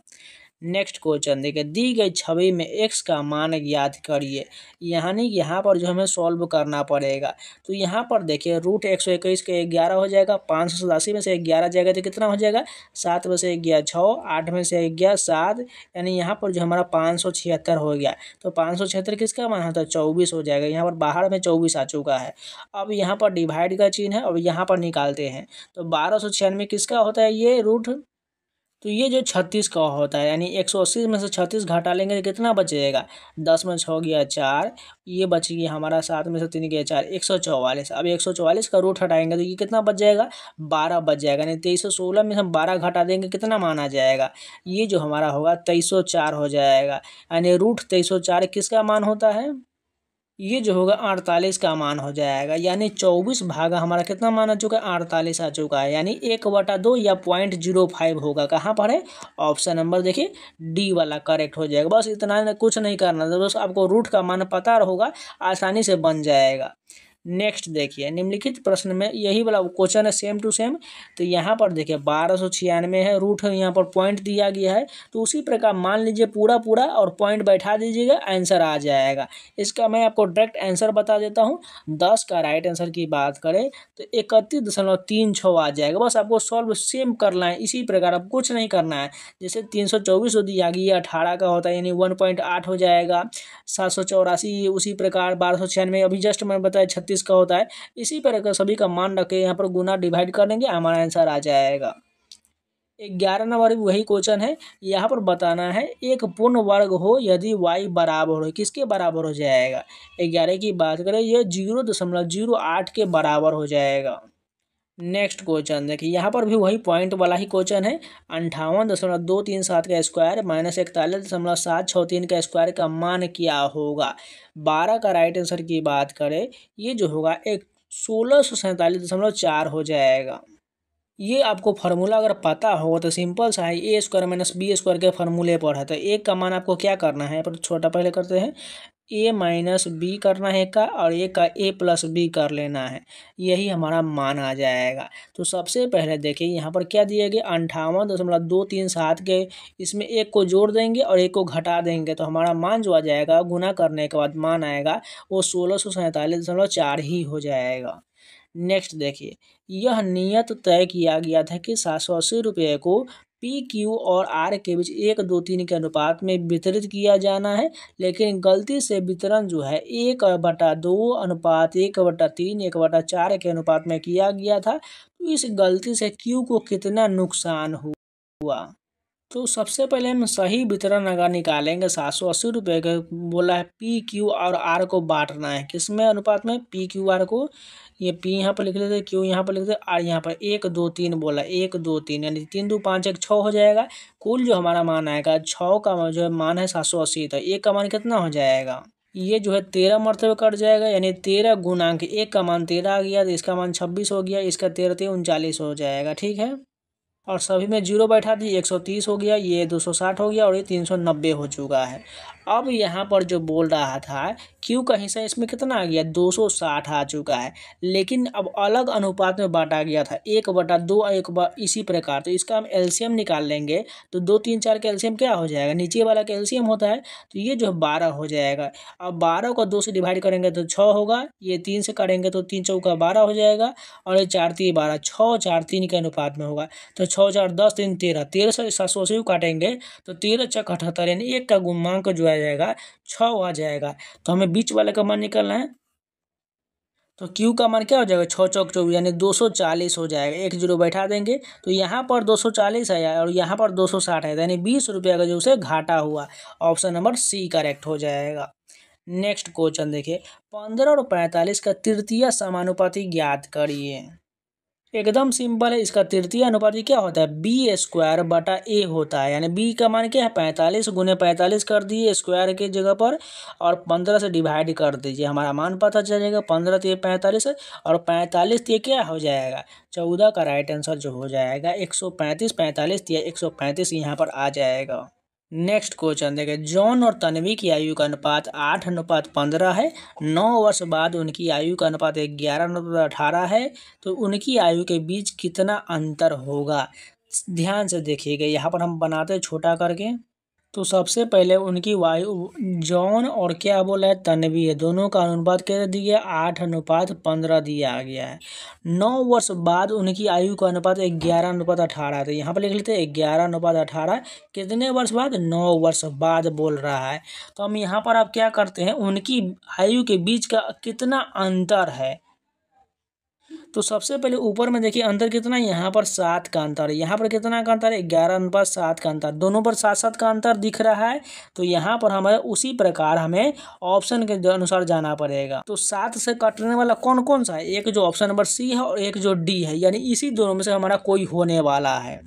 नेक्स्ट क्वेश्चन देखिए, दी गई छवि में x का मान ज्ञात करिए। यानी यहाँ पर जो हमें सॉल्व करना पड़ेगा। तो यहाँ पर देखिए, √121 के 11 हो जाएगा, 587 में से 11 जाएगा तो कितना हो जाएगा, 7 में से 11 6, 8 में से 11 7, यानी यहाँ पर जो हमारा 576 हो गया। तो 576 किसका मान होता है, 24 हो जाएगा। यहाँ पर बाहर में 24 आ चुका है। अब यहाँ पर डिवाइड का चिन्ह है, अब यहाँ पर निकालते हैं। तो 1296 किसका होता है, ये रूट, तो ये जो 36 का होता है, यानी 180 में से 36 घटा लेंगे तो कितना बचेगा, 10 में 6 गया 4, ये बच गया हमारा 7 में से 3 गया 4, 144। अब 144 का रूट हटाएंगे तो ये कितना बच जाएगा, 12 बच जाएगा। यानी 2316 में हम 12 घटा देंगे, कितना मान आ जाएगा, ये जो हमारा होगा 2304 हो जाएगा। यानी √2304 किसका मान होता है, ये जो होगा 48 का मान हो जाएगा। यानी 24 भागा हमारा कितना मान आ चुका है, 48 आ चुका है। यानी 1/2 या 0.05 होगा। कहाँ पर है, ऑप्शन नंबर देखिए डी वाला करेक्ट हो जाएगा। बस इतना, कुछ नहीं करना, बस आपको रूट का मान पता होगा, आसानी से बन जाएगा। नेक्स्ट देखिए, निम्नलिखित प्रश्न में यही वाला क्वेश्चन है, सेम टू सेम। तो यहाँ पर देखिए 1296 है, रूट है, यहाँ पर पॉइंट दिया गया है। तो उसी प्रकार मान लीजिए पूरा पूरा और पॉइंट बैठा दीजिएगा, आंसर आ जाएगा। इसका मैं आपको डायरेक्ट आंसर बता देता हूँ। 10 का राइट आंसर की बात करें तो 31.36 आ जाएगा। बस आपको सॉल्व सेम करना है, इसी प्रकार, अब कुछ नहीं करना है। जैसे 324 दिया गया 18 का होता है, यानी 1.8 हो जाएगा। 784 उसी प्रकार, 1296 अभी जस्ट मैं बताया 36 का होता है। इसी प्रकार का सभी का मान रख के यहाँ पर गुना डिवाइड कर देंगे, हमारा आंसर आ जाएगा। 11 नंबर वही क्वेश्चन है। यहाँ पर बताना है एक पूर्ण वर्ग हो यदि y बराबर हो, किसके बराबर हो जाएगा, 11 की बात करें, यह 0.08 के बराबर हो जाएगा। नेक्स्ट क्वेश्चन देखिए, यहाँ पर भी वही पॉइंट वाला ही क्वेश्चन है। 58.237 का स्क्वायर माइनस 41.763 का स्क्वायर का मान क्या होगा। 12 का राइट आंसर की बात करें, ये जो होगा 1647.4 हो जाएगा। ये आपको फार्मूला अगर पता हो तो सिंपल सा है, ए स्क्वायर माइनस बी स्क्वायर के फार्मूले पर है। तो एक का मान आपको क्या करना है, पर छोटा पहले करते हैं, ए माइनस बी करना है का, और एक का ए प्लस बी कर लेना है, यही हमारा मान आ जाएगा। तो सबसे पहले देखिए यहाँ पर क्या दिया गया, 58.237 के, इसमें एक को जोड़ देंगे और एक को घटा देंगे, तो हमारा मान जो आ जाएगा, गुना करने के बाद मान आएगा वो 1647.4 ही हो जाएगा। नेक्स्ट देखिए, यह नियत तय किया गया था कि 780 रुपये को पी क्यू और आर के बीच 1:2:3 के अनुपात में वितरित किया जाना है, लेकिन गलती से वितरण जो है 1/2 अनुपात 1/3 1/4 के अनुपात में किया गया था। तो इस गलती से क्यू को कितना नुकसान हुआ। तो सबसे पहले हम सही वितरण अगर निकालेंगे 780 रुपये का बोला है, पी क्यू और आर को बांटना है किसमें अनुपात में, पी क्यू आर को। ये पी यहाँ पर लिख लेते, क्यू यहाँ पर लिख लेते, आर यहाँ पर 1:2:3 बोला, 1:2:3 यानी 3 2 5 1 6 हो जाएगा। कुल जो हमारा मान आएगा 6 का जो है मान है 780, तो 1 का मान कितना हो जाएगा, ये जो है 13 मरतबे कट जाएगा, यानी 13 गुणांक 1 का मान 13 आ गया, तो इसका मान 26 हो गया, इसका 13 3 39 हो जाएगा। ठीक है, और सभी में 0 बैठा दी, 130 हो गया, ये 260 हो गया और ये 390 हो चुका है। अब यहाँ पर जो बोल रहा था क्यू का हिस्सा इसमें कितना आ गया, 260 आ चुका है, लेकिन अब अलग अनुपात में बांटा गया था 1/2 इसी प्रकार। तो इसका हम एलसीएम निकाल लेंगे, तो 2 3 4 का एलसीएम क्या हो जाएगा, नीचे वाला का एलसीएम होता है, तो ये जो है 12 हो जाएगा। अब 12 को 2 से डिवाइड करेंगे तो 6 होगा, ये 3 से करेंगे तो 3 चौका 12 हो जाएगा, और ये 4 3 12, 6 4 3 के अनुपात में होगा। तो 6 4 10 3 13, 13 से 780 काटेंगे तो 13 6 78, यानी 1 का गुणांक जो आ जाएगा 6 आ जाएगा। तो हमें बीच वाले का मान निकालना है, तो Q का मान क्या हो जाएगा, 6 चौक 24 यानी 240 हो जाएगा। 1 0 बैठा देंगे तो यहाँ पर 240 है और यहाँ पर 260 है, यानी 20 रुपये का जो उसे घाटा हुआ। ऑप्शन नंबर सी करेक्ट हो जाएगा। नेक्स्ट क्वेश्चन देखिए, 15 और 45 का तृतीय समानुपाती ज्ञात करिए। एकदम सिंपल है, इसका तृतीय अनुपाती क्या होता है, B²/A होता है, यानी B का मान क्या है 45 × 45 कर दिए स्क्वायर के जगह पर, और 15 से डिवाइड कर दीजिए, हमारा मान पता चलेगा। 15 × 45 और 45 ये क्या हो जाएगा, 14 का राइट आंसर जो हो जाएगा 135, 45 या 135 यहाँ पर आ जाएगा। नेक्स्ट क्वेश्चन देखें, जॉन और तन्वी की आयु का अनुपात 8:15 है। 9 वर्ष बाद उनकी आयु का अनुपात 11:18 है, तो उनकी आयु के बीच कितना अंतर होगा। ध्यान से देखिएगा, यहाँ पर हम बनाते हैं छोटा करके। तो सबसे पहले उनकी वायु, जॉन और क्या बोला है तन्वी है, दोनों का अनुपात क्या दिया, 8:15 दिया गया है। 9 वर्ष बाद उनकी आयु का अनुपात 11:18, तो यहाँ पर लिख लेते हैं 11:18। कितने वर्ष बाद, 9 वर्ष बाद बोल रहा है। तो हम यहाँ पर आप क्या करते हैं, उनकी आयु के बीच का कितना अंतर है। तो सबसे पहले ऊपर में देखिए अंतर कितना है, यहाँ पर 7 का अंतर है, यहाँ पर कितना का अंतर है, 11:7 का अंतर, दोनों पर 7 का अंतर दिख रहा है। तो यहाँ पर हमें उसी प्रकार हमें ऑप्शन के अनुसार जाना पड़ेगा। तो 7 से कटने वाला कौन कौन सा है, एक जो ऑप्शन नंबर सी है और एक जो डी है, यानी इसी दोनों में से हमारा कोई होने वाला है।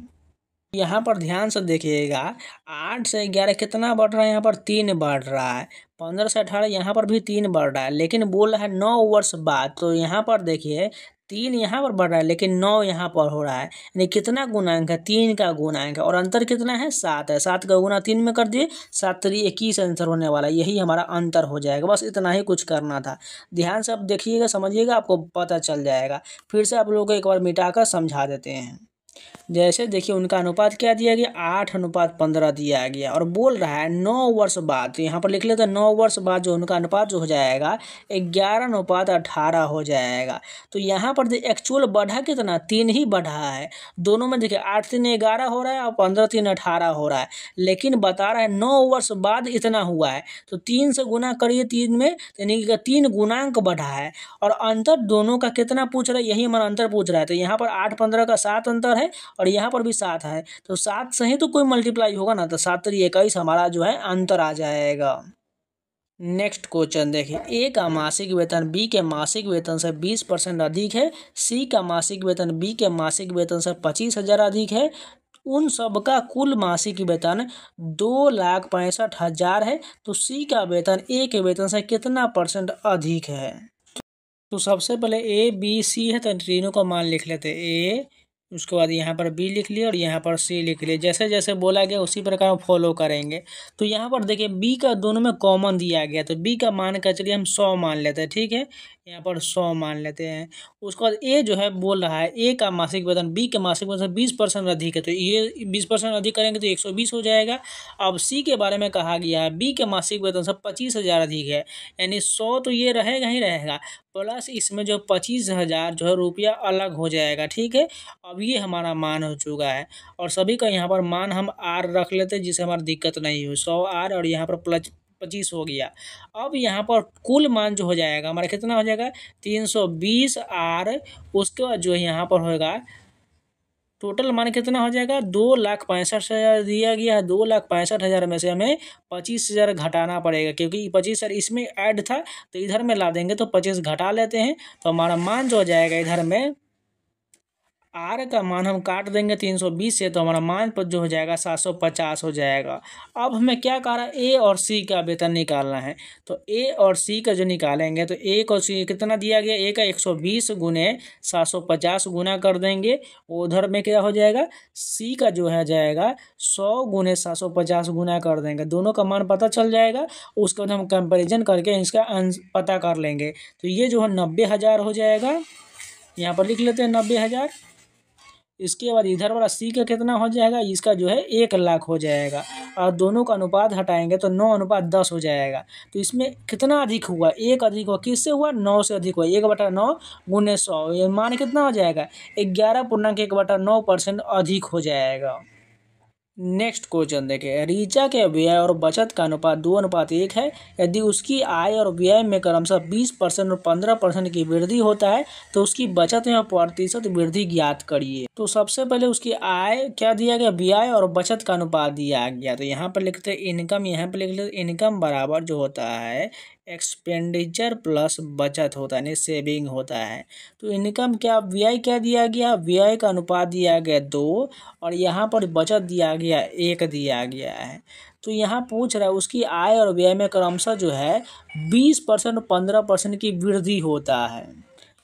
यहाँ पर ध्यान से देखिएगा, 8 से 11 कितना बढ़ रहा है, यहाँ पर 3 बढ़ रहा है। 15 से 18 यहाँ पर भी 3 बढ़ रहा है, लेकिन बोल रहा है 9 वर्ष बाद, तो यहाँ पर देखिए 3 यहाँ पर बढ़ रहा है, लेकिन 9 यहाँ पर हो रहा है, यानी कितना गुणांक है, 3 का गुणांक है, और अंतर कितना है, 7 है। 7 का गुना 3 में कर दिए, 7 3 21 आंसर होने वाला, यही हमारा अंतर हो जाएगा। बस इतना ही कुछ करना था। ध्यान से अब देखिएगा, समझिएगा, आपको पता चल जाएगा। फिर से आप लोगों को एक बार मिटाकर समझा देते हैं। जैसे देखिए उनका अनुपात क्या दिया गया, 8:15 दिया गया, और बोल रहा है 9 वर्ष बाद, तो यहाँ पर लिख लेते हैं 9 वर्ष बाद जो उनका अनुपात जो हो जाएगा 11:18 हो जाएगा। तो यहाँ पर एक्चुअल बढ़ा कितना, 3 ही बढ़ा है। दोनों में देखिए 8 3 11 हो रहा है और 15 3 18 हो रहा है, लेकिन बता रहा है 9 वर्ष बाद इतना हुआ है। तो 3 से गुना करिए 3 में, यानी कि 3 गुणांक बढ़ा है, और अंतर दोनों का कितना पूछ रहा है, यही हमारा अंतर पूछ रहा है। तो यहाँ पर 8:15 का 7 अंतर है, और यहाँ पर भी 7 है, तो 7 से ही तो कोई मल्टीप्लाई होगा ना, तो 7 3 21 हमारा जो है अंतर आ जाएगा। नेक्स्ट क्वेश्चन देखिए, ए का मासिक वेतन बी के मासिक वेतन से 20% अधिक है। सी का मासिक वेतन बी के मासिक वेतन से 25,000 अधिक है। उन सब का कुल मासिक वेतन 2,65,000 है। तो सी का वेतन ए के वेतन से कितना % अधिक है। तो सबसे पहले ए बी सी है, तो तीनों का मान लिख लेते हैं। ए, उसके बाद यहाँ पर बी लिख लिया और यहाँ पर सी लिख लिया। जैसे जैसे बोला गया उसी प्रकार हम फॉलो करेंगे। तो यहाँ पर देखिए बी का दोनों में कॉमन दिया गया, तो बी का मान का चलिए हम 100 मान लेते हैं, ठीक है, यहाँ पर 100 मान लेते हैं। उसके बाद ए जो है बोल रहा है ए का मासिक वेतन बी के मासिक वेतन 20% अधिक है, तो ये 20% अधिक करेंगे तो 120 हो जाएगा। अब सी के बारे में कहा गया है बी के मासिक वेतन से 25,000 अधिक है, यानी 100 तो ये रहेगा ही रहेगा, प्लस इसमें जो 25,000 जो है रुपया अलग हो जाएगा, ठीक है। अब अब ये हमारा मान हो चुका है और सभी का यहाँ पर मान हम आर रख लेते हैं जिससे हमारी दिक्कत नहीं हो। 100 आर और यहाँ पर प्लस 25 हो गया। अब यहाँ पर कुल मान जो हो जाएगा हमारा कितना हो जाएगा 320 आर। उसके बाद जो है यहाँ पर होगा टोटल मान कितना हो जाएगा 2,65,000 दिया गया है। 2,65,000 में से हमें 25,000 घटाना पड़ेगा क्योंकि 25,000 इसमें ऐड था तो इधर में ला देंगे तो 25 घटा लेते हैं तो हमारा मान जो हो जाएगा इधर में आर का मान हम काट देंगे 320 से तो हमारा मान पर जो हो जाएगा 750 हो जाएगा। अब हमें क्या कह रहा है ए और सी का वेतन निकालना है तो ए और सी का जो निकालेंगे तो ए और सी कितना दिया गया ए का 120 गुने 750 गुना कर देंगे। उधर में क्या हो जाएगा सी का जो है जाएगा 100 गुने 750 गुना कर देंगे। दोनों का मान पता चल जाएगा। उसके बाद हम कंपेरिजन करके इसका पता कर लेंगे तो ये जो है 90,000 हो जाएगा। यहाँ पर लिख लेते हैं 90,000। इसके बाद इधर वाला सी का कितना हो जाएगा इसका जो है 1,00,000 हो जाएगा और दोनों का अनुपात हटाएंगे तो 9:10 हो जाएगा। तो इसमें कितना अधिक हुआ एक अधिक हुआ किससे हुआ 9 से अधिक हुआ 1/9 गुने 100 ये मान कितना हो जाएगा 11.1/9% अधिक हो जाएगा। नेक्स्ट क्वेश्चन देखें रीचा के व्यय और बचत का अनुपात 2:1 है। यदि उसकी आय और व्यय में क्रमशः 20% और 15% की वृद्धि होता है तो उसकी बचत में प्रतिशत वृद्धि ज्ञात करिए। तो सबसे पहले उसकी आय क्या दिया गया व्यय और बचत का अनुपात दिया गया तो यहाँ पर लिखते हैं इनकम। यहाँ पर लिख लेते इनकम बराबर जो होता है एक्सपेंडिचर प्लस बचत होता है यानी सेविंग होता है। तो इनकम क्या व्यय क्या दिया गया व्यय का अनुपात दिया गया 2 और यहाँ पर बचत दिया गया 1 दिया गया है। तो यहाँ पूछ रहा है उसकी आय और व्यय में क्रमशः जो है 20% और 15% की वृद्धि होता है।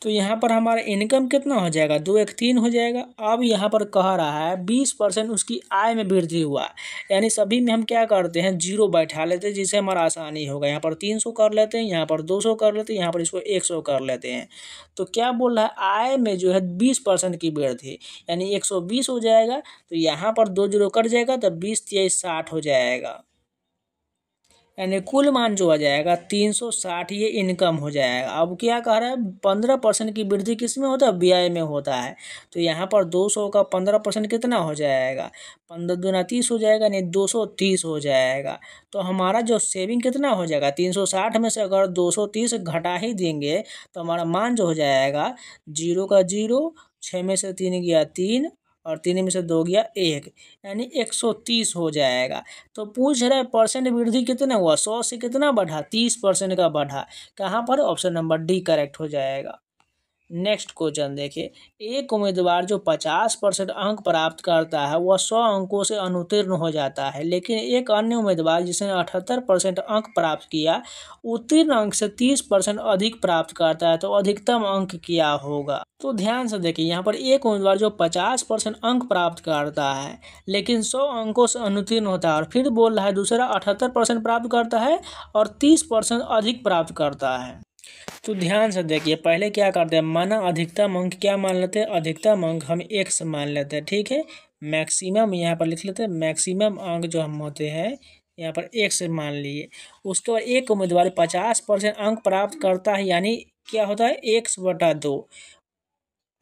तो यहाँ पर हमारा इनकम कितना हो जाएगा 213 हो जाएगा। अब यहाँ पर कह रहा है 20% उसकी आय में वृद्धि हुआ यानी सभी में हम क्या करते हैं 0 बैठा लेते हैं जिससे हमारा आसानी होगा। यहाँ पर 300 कर लेते हैं यहाँ पर 200 कर लेते हैं यहाँ पर इसको 100 कर लेते हैं। तो क्या बोल रहा है आय में जो है 20% की वृद्धि यानी 120 हो जाएगा। तो यहाँ पर 2 0 कट जाएगा तो 20×3 60 हो जाएगा यानी कुल मान जो आ जाएगा 360 ये इनकम हो जाएगा। अब क्या कह रहा है 15% की वृद्धि किस में होता है व्यय में होता है। तो यहाँ पर 200 का 15% कितना हो जाएगा 15 दूना 30 हो जाएगा यानी 230 हो जाएगा। तो हमारा जो सेविंग कितना हो जाएगा 360 में से अगर 230 घटा ही देंगे तो हमारा मान जो हो जाएगा 0 का 0 6 में से 3 गया 3 और 3 में से 2 गया 1 यानी 130 हो जाएगा। तो पूछ रहा है परसेंट वृद्धि कितना हुआ 100 से कितना बढ़ा 30% का बढ़ा। कहाँ पर ऑप्शन नंबर डी करेक्ट हो जाएगा। नेक्स्ट क्वेश्चन देखिए एक उम्मीदवार जो 50% अंक प्राप्त करता है वह 100 अंकों से अनुत्तीर्ण हो जाता है लेकिन एक अन्य उम्मीदवार जिसने 78% अंक प्राप्त किया उत्तीर्ण अंक से 30% अधिक प्राप्त करता है तो अधिकतम अंक क्या होगा। तो ध्यान से देखिए यहाँ पर एक उम्मीदवार जो 50% अंक प्राप्त करता है लेकिन 100 अंकों से अनुत्तीर्ण होता है और फिर बोल रहा है दूसरा 78% प्राप्त करता है और 30% अधिक प्राप्त करता है। तो ध्यान से देखिए पहले क्या करते हैं माना अधिकतम अंक क्या मान लेते हैं अधिकतम अंक हम 1 मान लेते हैं ठीक है। मैक्सिमम यहाँ पर लिख लेते हैं मैक्सिमम अंक जो हम होते हैं यहाँ पर 1 मान लिए। उसके बाद एक उम्मीदवार 50% अंक प्राप्त करता है यानी क्या होता है 1/2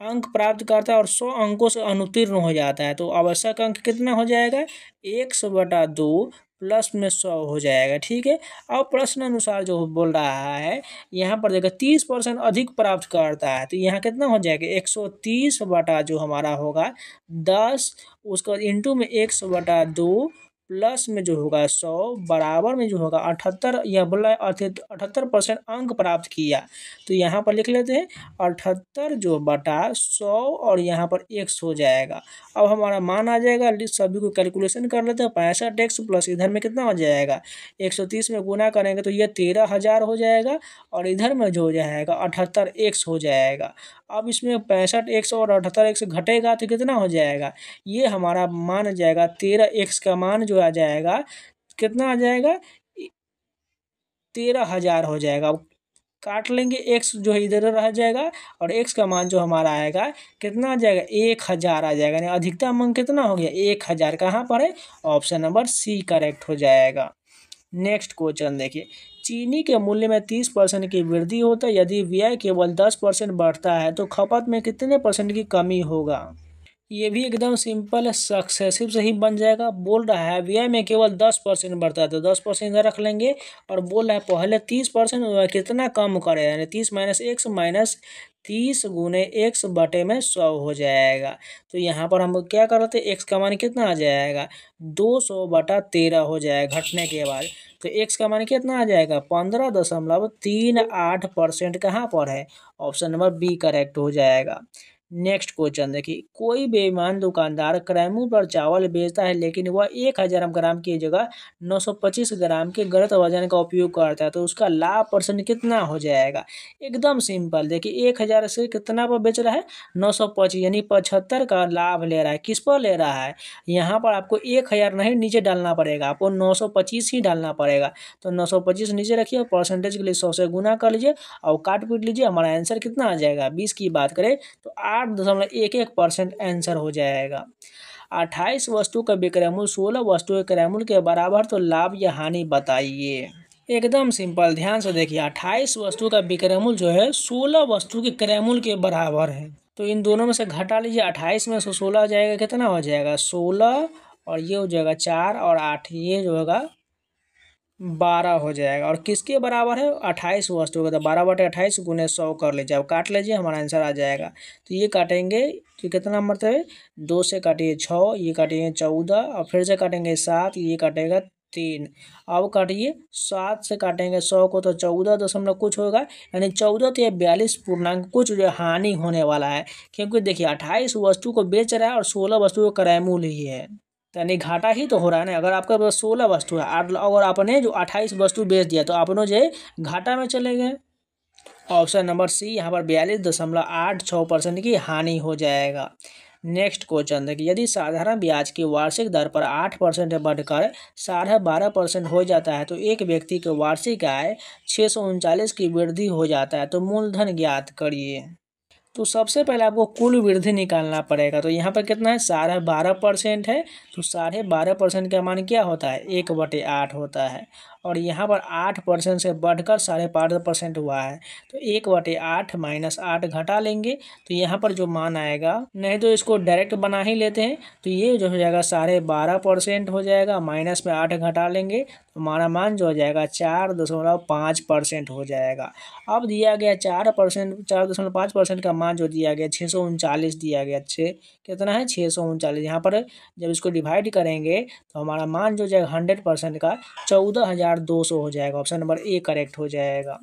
अंक प्राप्त करता है और 100 अंकों से अनुत्तीर्ण हो जाता है। तो आवश्यक अंक कितना हो जाएगा 1/2 प्लस में 100 हो जाएगा ठीक है। अब प्रश्न अनुसार जो बोल रहा है यहाँ पर देखो 30% अधिक प्राप्त करता है तो यहाँ कितना हो जाएगा 130 बटा जो हमारा होगा 10 उसके बाद इंटू में 1/2 प्लस में जो होगा 100 बराबर में जो होगा 78 यह बोला 78% अंक प्राप्त किया। तो यहाँ पर लिख लेते हैं 78 जो बटा 100 और यहाँ पर x हो जाएगा। अब हमारा मान आ जाएगा सभी को कैलकुलेशन कर लेते हैं 65x प्लस इधर में कितना हो जाएगा 130 में गुना करेंगे तो ये 13,000 हो जाएगा और इधर में जो हो जाएगा 78x हो जाएगा। अब इसमें 65x और 78x घटेगा तो कितना हो जाएगा ये हमारा मान आ जाएगा 13x का मान जो आ जाएगा कितना आ जाएगा 13,000 हो जाएगा। अब काट लेंगे x जो है इधर रह जाएगा और x का मान जो हमारा आएगा कितना आ जाएगा 1,000 आ जाएगा यानी अधिकतम अंक कितना हो गया 1,000 कहाँ पर है ऑप्शन नंबर सी करेक्ट हो जाएगा। नेक्स्ट क्वेश्चन देखिए चीनी के मूल्य में 30% की वृद्धि होता है यदि व्यय केवल 10% बढ़ता है तो खपत में कितने % की कमी होगा। ये भी एकदम सिंपल है, सक्सेसिव से ही बन जाएगा। बोल रहा है व्यय में केवल 10% बढ़ता है तो 10% इधर रख लेंगे, और बोल रहा है पहले 30% कितना कम करे, यानी 30 - 1 -30 × X हो जाएगा। तो यहाँ पर हम क्या कर रहे थे, एक्स का मान कितना आ जाएगा, 200/13 हो जाएगा घटने के बाद। तो एक्स का मान कितना आ जाएगा, 15.38% कहाँ पर है, ऑप्शन नंबर बी करेक्ट हो जाएगा। नेक्स्ट क्वेश्चन देखिए, कोई बेईमान दुकानदार क्रय पर चावल बेचता है लेकिन वह 1000 ग्राम की जगह 925 ग्राम के गलत वजन का उपयोग करता है, तो उसका लाभ परसेंट कितना हो जाएगा। एकदम सिंपल, देखिए 1000 से कितना पर बेच रहा है, 925, यानी 75 का लाभ ले रहा है। किस पर ले रहा है, यहाँ पर आपको 1000 नहीं नीचे डालना पड़ेगा, आपको 925 ही डालना पड़ेगा। तो 925 नीचे रखिए और परसेंटेज के लिए 100 से गुना कर लीजिए और काट पीट लीजिए। हमारा आंसर कितना आ जाएगा, 20 की बात करें तो 8.11% आंसर हो जाएगा। 28 वस्तु का विक्रय मूल्य 16 वस्तु के क्रय मूल्य के बराबर, तो लाभ या हानि बताइए। एकदम सिंपल, ध्यान से देखिए, 28 वस्तु का विक्रय मूल्य जो है 16 वस्तु के क्रय मूल्य के बराबर है। तो इन दोनों में से घटा लीजिए, 28 में से 16 जाएगा, कितना हो जाएगा 16, और ये हो जाएगा 4 और 8, ये जो होगा 12 हो जाएगा। और किसके बराबर है, 28 वस्तु का, तो 12/28 × 100 कर लीजिए, अब काट लीजिए, हमारा आंसर आ जाएगा। तो ये काटेंगे तो कितना नंबर है, 2 से काटिए 6, ये काटेंगे 14, और फिर से काटेंगे 7, ये काटेगा 3। अब काटिए 7 से काटेंगे 100 को तो 14 दशमलव कुछ होगा, यानी 14 तो 42 पूर्णांक कुछ जो हानि होने वाला है। क्योंकि देखिए 28 वस्तु को बेच रहा है और 16 वस्तु का क्रय मूल्य ही है, यानी घाटा ही तो हो रहा है ना। अगर आपका पास 16 वस्तु है और आपने जो 28 वस्तु बेच दिया, तो आपने जो घाटा में चले गए। ऑप्शन नंबर सी यहाँ पर 42.86% की हानि हो जाएगा। नेक्स्ट क्वेश्चन देखिए, यदि साधारण ब्याज की वार्षिक दर पर 8% बढ़कर 12.5% हो जाता है, तो एक व्यक्ति की वार्षिक आय 639 की वृद्धि हो जाता है, तो मूलधन ज्ञात करिए। तो सबसे पहले आपको कुल वृद्धि निकालना पड़ेगा। तो यहाँ पर कितना है, 12.5% है, तो 12.5% का मान क्या होता है, 1/8 होता है। और यहाँ पर 8% से बढ़कर 5.5% हुआ है, तो 1/8 -8 घटा लेंगे, तो यहाँ पर जो मान आएगा, नहीं तो इसको डायरेक्ट बना ही लेते हैं, तो ये जो हो जाएगा 12.5% हो जाएगा, माइनस में 8 घटा लेंगे, तो हमारा मान जो हो जाएगा 4.5% हो जाएगा। अब दिया गया 4.5% का मान जो दिया गया 639 दिया गया, कितना है 639। यहाँ पर जब इसको डिवाइड करेंगे तो हमारा मान जो जाएगा 100% का 14,200 हो जाएगा। ऑप्शन नंबर ए करेक्ट हो जाएगा।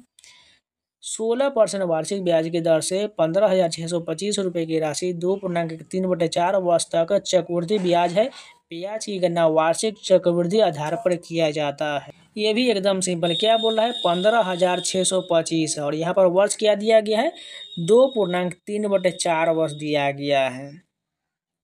16% वार्षिक ब्याज की दर से 15,625 रुपये की राशि 2.3/4 वर्ष तक चक्रवृद्धि ब्याज है। ब्याज की गणना वार्षिक चक्रवृद्धि आधार पर किया जाता है। ये भी एकदम सिंपल, क्या बोल रहा है, 15,625, और यहाँ पर वर्ष क्या दिया गया है, 2.3/4 वर्ष दिया गया है।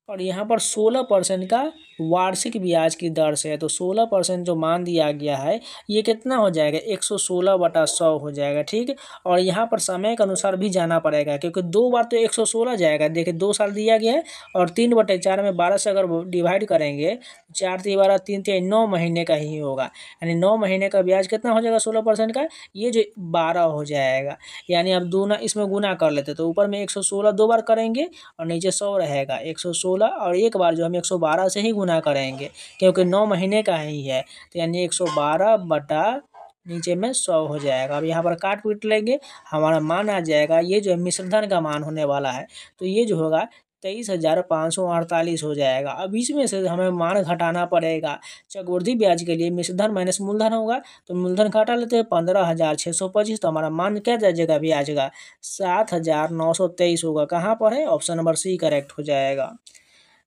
और यहाँ पर 16% का वार्षिक ब्याज की दर से है, तो 16% जो मान दिया गया है ये कितना हो जाएगा, 116/100 हो जाएगा। ठीक, और यहाँ पर समय के अनुसार भी जाना पड़ेगा, क्योंकि 2 बार तो 116 जाएगा। देखिए 2 साल दिया गया है, और 3/4 में 12 से अगर डिवाइड करेंगे, 4 × 12 3 9 महीने का ही होगा, यानी 9 महीने का ब्याज कितना हो जाएगा 16% का, ये जो 12 हो जाएगा। यानी अब दूना इसमें गुना कर लेते, तो ऊपर में 116 2 बार करेंगे और नीचे 100 रहेगा, 116 और एक बार जो हम 112 से ही गुना करेंगे, क्योंकि 9 महीने का ही है, तो यानी 112 बटा नीचे में 100 हो जाएगा। अब यहाँ पर काट पीट लेंगे, हमारा मान आ जाएगा, ये जो है मिश्रधन का मान होने वाला है, तो ये जो होगा 23,548 हो जाएगा। अब इसमें से हमें मान घटाना पड़ेगा। चक्रवृद्धि ब्याज के लिए मिश्रधन माइनस मूलधन होगा, तो मूलधन घटा लेते हैं 15,625, तो हमारा मान क्या जाएगा ब्याज का, 7,923 होगा। कहाँ पर है, ऑप्शन नंबर सी करेक्ट हो जाएगा।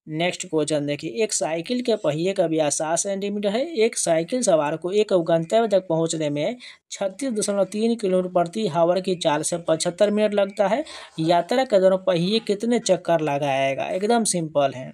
नेक्स्ट क्वेश्चन देखिए, एक साइकिल के पहिए का व्यास 7 सेंटीमीटर है। एक साइकिल सवार को एक गंतव्य तक पहुंचने में 36.3 किलोमीटर प्रति आवर की चाल से 75 मिनट लगता है। यात्रा के दौरान पहिए कितने चक्कर लगाएगा। एकदम सिंपल है,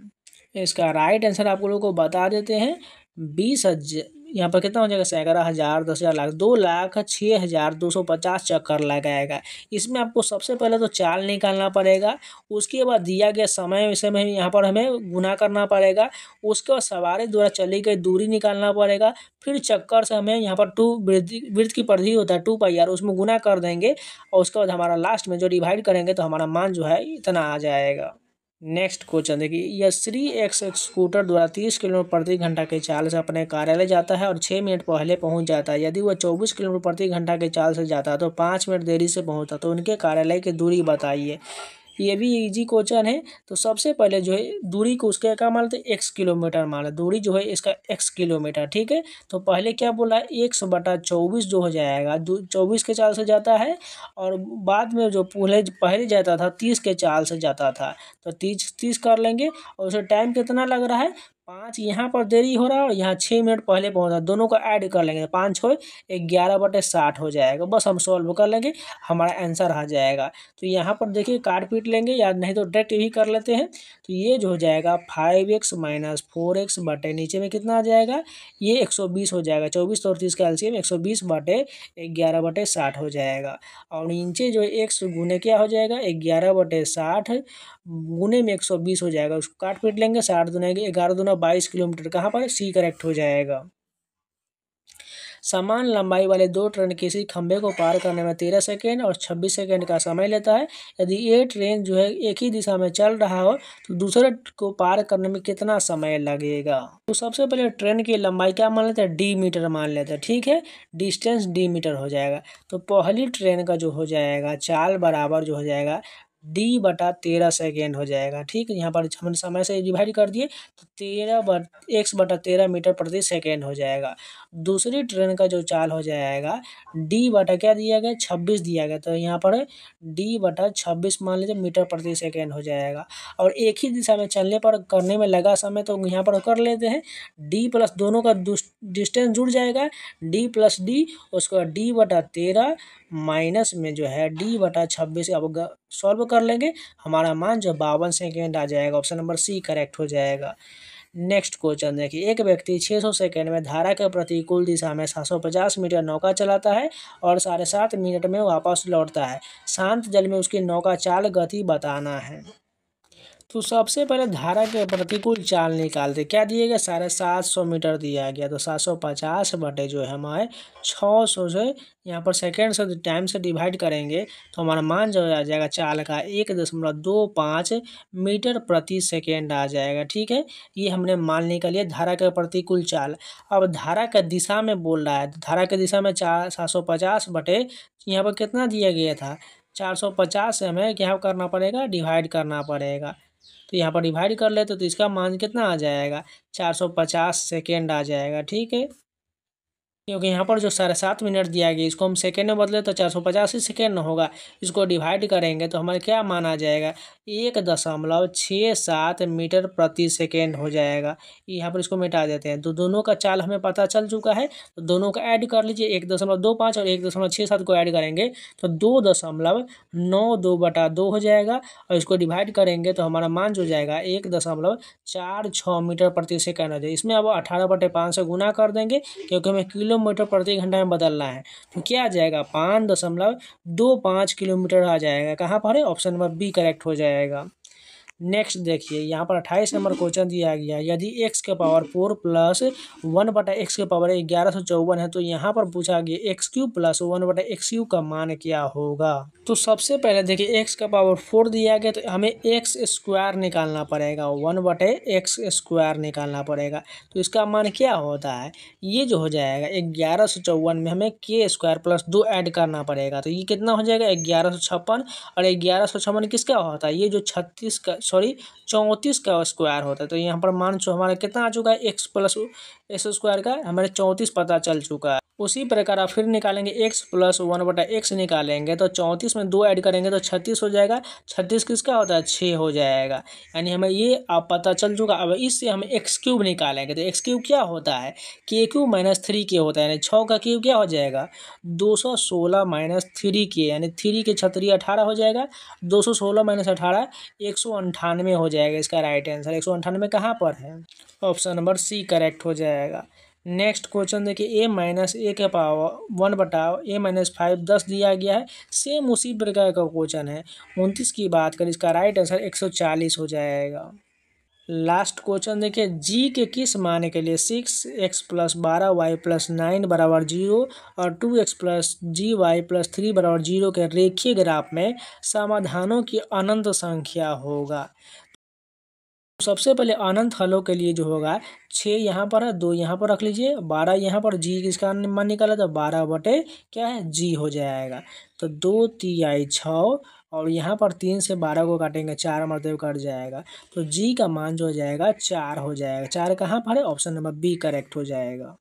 इसका राइट आंसर आप लोगों को बता देते हैं। 20,000, यहाँ पर कितना हो जाएगा, 11,000, 10,000, लाख, 2,06,250 चक्कर लगाएगा। इसमें आपको सबसे पहले तो चाल निकालना पड़ेगा, उसके बाद दिया गया समय से में यहाँ पर हमें गुना करना पड़ेगा, उसके बाद सवारी द्वारा चली गई दूरी निकालना पड़ेगा, फिर चक्कर से हमें यहाँ पर वृत्त की परिधि होता है 2πr, उसमें गुना कर देंगे, और उसके बाद हमारा लास्ट में जो डिवाइड करेंगे तो हमारा मान जो है इतना आ जाएगा। नेक्स्ट क्वेश्चन देखिए, यश्री एक्स स्कूटर द्वारा 30 किलोमीटर प्रति घंटा के चाल से अपने कार्यालय जाता है और 6 मिनट पहले पहुंच जाता है। यदि वह 24 किलोमीटर प्रति घंटा के चाल से जाता है तो 5 मिनट देरी से पहुंचता, तो उनके कार्यालय की दूरी बताइए। ये भी इजी क्वेश्चन है। तो सबसे पहले जो है दूरी को उसके क्या मान लेते हैं, एक्स किलोमीटर मान लेते, दूरी जो है इसका एक्स किलोमीटर, ठीक है। तो पहले क्या बोला है, 100/24 जो हो जाएगा, 24 के चाल से जाता है, और बाद में जो पहले पहले जाता था 30 के चाल से जाता था, तो 30 कर लेंगे। और उसे टाइम कितना लग रहा है, 5 यहाँ पर देरी हो रहा है और यहाँ 6 मिनट पहले पहुँचा, दोनों को ऐड कर लेंगे, 5 6 11/60 हो जाएगा। बस हम सॉल्व कर लेंगे, हमारा आंसर आ जाएगा। तो यहाँ पर देखिए काट पीट लेंगे, या नहीं तो डायरेक्ट ही कर लेते हैं। तो ये जो हो जाएगा 5x - 4x बटे नीचे में कितना आ जाएगा, ये 120 हो जाएगा। 24 और 30 का एलसीएम 120/11/60 हो जाएगा। और नीचे जो x गुने क्या हो जाएगा, 11/60 गुने में 120 हो जाएगा। उसको काट पीट लेंगे, 60 दूना 11 दूना 22 किलोमीटर, कहाँ पर सी करेक्ट हो जाएगा। समान लंबाई वाले दो ट्रेन किसी खंभे को पार करने में 13 सेकेंड और 26 सेकेंड का समय लेता है। यदि ये ट्रेन जो है एक ही दिशा में चल रहा हो तो दूसरे को पार करने में कितना समय लगेगा। तो सबसे पहले ट्रेन की लंबाई क्या मान लेते हैं, डी मीटर मान लेते हैं, ठीक है। डिस्टेंस डी मीटर हो जाएगा। तो पहली ट्रेन का जो हो जाएगा चाल बराबर जो हो जाएगा D/13 सेकेंड हो जाएगा, ठीक है। यहाँ पर हमने समय से डिवाइड कर दिए तो 13 मीटर प्रति सेकेंड हो जाएगा। दूसरी ट्रेन का जो चाल हो जाएगा D/ क्या दिया गया, 26 दिया गया, तो यहाँ पर D/26 मान लीजिए मीटर प्रति सेकेंड हो जाएगा। और एक ही दिशा में चलने पर करने में लगा समय तो यहाँ पर कर लेते हैं, D प्लस दोनों का डिस्टेंस जुड़ जाएगा, D + D, उसके बाद D/13 माइनस में जो है D/26। अब सॉल्व कर लेंगे, हमारा मान जो 52 सेकेंड आ जाएगा। ऑप्शन नंबर सी करेक्ट हो जाएगा। नेक्स्ट क्वेश्चन देखिए, एक व्यक्ति 600 सेकेंड में धारा के प्रतिकूल दिशा में 750 मीटर नौका चलाता है और 7.5 मिनट में वापस लौटता है। शांत जल में उसकी नौका चाल गति बताना है। तो सबसे पहले धारा के प्रतिकूल चाल निकालते, क्या दिए गया, 750 मीटर दिया गया। तो 750 बटे जो है हमारे 600 से यहाँ पर सेकेंड से टाइम से डिवाइड करेंगे तो हमारा मान जो आ जाएगा चाल का 1.25 मीटर प्रति सेकेंड आ जाएगा, ठीक है। ये हमने मान निकालिए धारा के प्रतिकूल चाल। अब धारा का दिशा में बोल रहा है, धारा के दिशा में 750 बटे यहाँ पर कितना दिया गया था, 450 से हमें क्या करना पड़ेगा, डिवाइड करना पड़ेगा। तो यहाँ पर डिवाइड कर लेते तो इसका मान कितना आ जाएगा, 450 सेकेंड आ जाएगा, ठीक है। क्योंकि यहाँ पर जो 7.5 मिनट दिया गया इसको हम सेकेंड में बदले तो 485 सेकेंड होगा। इसको डिवाइड करेंगे तो हमारे क्या मान आ जाएगा, 1.67 मीटर प्रति सेकेंड हो जाएगा। यहाँ पर इसको मिटा देते हैं। तो दोनों का चाल हमें पता चल चुका है, तो दोनों का ऐड कर लीजिए, 1.25 और 1.67 को ऐड करेंगे तो 2.92/2 हो जाएगा। और इसको डिवाइड करेंगे तो हमारा मान जो जाएगा 1.46 मीटर प्रति सेकेंड हो जाएगा। इसमें अब 18/5 से गुना कर देंगे क्योंकि हमें किलोमीटर प्रति घंटा में बदलना है। तो क्या आ जाएगा, 5.25 किलोमीटर आ जाएगा। कहाँ पर है, ऑप्शन नंबर बी करेक्ट हो जाएगा। नेक्स्ट देखिए, यहाँ पर 28 नंबर क्वेश्चन दिया गया, यदि x के पावर 4 + 1/x के पावर 1154 है तो यहाँ पर पूछा गया x³ + 1/x³ का मान क्या होगा। तो सबसे पहले देखिए x का पावर 4 दिया गया तो हमें x² निकालना पड़ेगा, 1/x² निकालना पड़ेगा। तो इसका मान क्या होता है, ये जो हो जाएगा 1154 में हमें k² + 2 ऐड करना पड़ेगा। तो ये कितना हो जाएगा, 1156। और 1156 किसका होता है, ये जो 34 का स्क्वायर होता है। तो यहाँ पर मान जो हमारा कितना आ चुका है, x + s² का हमारे 34 पता चल चुका है। उसी प्रकार आप फिर निकालेंगे x + 1/x निकालेंगे तो 34 में 2 ऐड करेंगे तो 36 हो जाएगा। 36 किसका होता है, 6 हो जाएगा। यानी हमें ये आप पता चल चुका। अब इससे हम x³ निकालेंगे तो x³ क्या होता है, k³ - 3k होता है। यानी 6 का क्यूब क्या हो जाएगा, 216 - 3k, यानी 3 के 6 18 हो जाएगा। 216 - 18 198 हो जाएगा। इसका राइट आंसर 198 कहाँ पर है, ऑप्शन नंबर सी करेक्ट हो जाएगा। नेक्स्ट क्वेश्चन देखिए, a - के पावर 1/a - 5 10 दिया गया है। सेम उसी प्रकार का क्वेश्चन है। 29 की बात करें, इसका राइट आंसर 140 हो जाएगा। लास्ट क्वेश्चन देखिए, g के किस मान के लिए 6x + 12y + 9 = 0 और 2x + gy + 3 = 0 के रेखीय ग्राफ में समाधानों की अनंत संख्या होगा। सबसे पहले अनंत हलों के लिए जो होगा 6 यहाँ पर है, 2 यहाँ पर रख लीजिए, 12 यहाँ पर, जी किसका मान निकाला तो 12 बटे क्या है जी हो जाएगा। तो 2 तिहाई 6 और यहाँ पर 3 से 12 को काटेंगे 4 मरतबे कट जाएगा। तो जी का मान जो हो जाएगा 4 हो जाएगा। 4 कहाँ पर है? ऑप्शन नंबर बी करेक्ट हो जाएगा।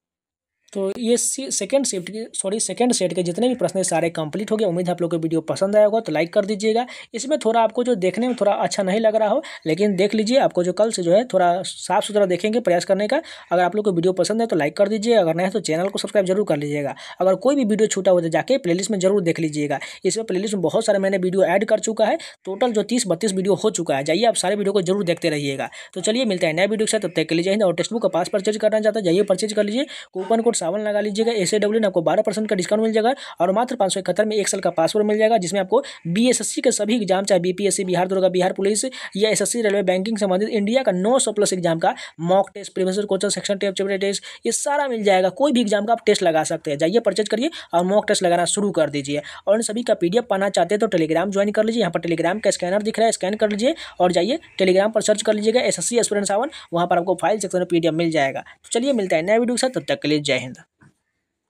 तो ये सेकंड सेट के जितने भी प्रश्न हैं सारे कंप्लीट हो गए। उम्मीद है आप लोग को वीडियो पसंद आया होगा, तो लाइक कर दीजिएगा। इसमें थोड़ा आपको जो देखने में थोड़ा अच्छा नहीं लग रहा हो, लेकिन देख लीजिए, आपको जो कल से जो है थोड़ा साफ सुथरा देखेंगे, प्रयास करने का। अगर आप लोग को वीडियो पसंद है तो लाइक कर दीजिए, अगर नहीं है तो चैनल को सब्सक्राइब जरूर कर लीजिएगा। अगर कोई भी वीडियो छूटा हो तो जाके प्लेलिस्ट में जरूर देख लीजिएगा। इसमें प्लेलिस्ट में बहुत सारे मैंने वीडियो ऐड कर चुका है, टोटल जो 30-32 वीडियो हो चुका है। जाइए आप सारे वीडियो को जरूर देखते रहिएगा। तो चलिए मिलते हैं नए वीडियो के साथ, तब तक के लिए जय हिंद। और टेक्स्ट बुक का पास परचेज करना चाहता है जाइए परचेज कर लीजिए, कूपन कोड सावन लगा लीजिएगा, SAW ने आपको 12% का डिस्काउंट मिल जाएगा और मात्र 571 में 1 साल का पासवर्ड मिल जाएगा, जिसमें आपको BSSC के सभी एग्जाम, चाहे BPSC, बिहार दरोगा, बिहार पुलिस या SSC रेलवे बैंकिंग संबंधित इंडिया का 900+ एग्जाम का mock test, previous question, section test, chapter test, ये सारा मिल जाएगा। कोई भी एग्जाम का आप टेस्ट लगा सकते हैं। जाइए परचेज करिए और मॉक टेस्ट लगाना शुरू कर दीजिए। और इन सभी का PDF पाना चाहते हैं तो टेलीग्राम ज्वाइन कर लीजिए। यहाँ पर टेलीग्राम का स्कैनर दिख रहा है, स्कैन कर लीजिए और जाइए टेलीग्राम पर सर्च कर लीजिएगा SSC एस्पिरेंट सावन, वहाँ पर आपको फाइल सेक्शन में PDF मिल जाएगा। तो चलिए मिलता है नए वीडियो के साथ, तब तक के लिए जय हिंद।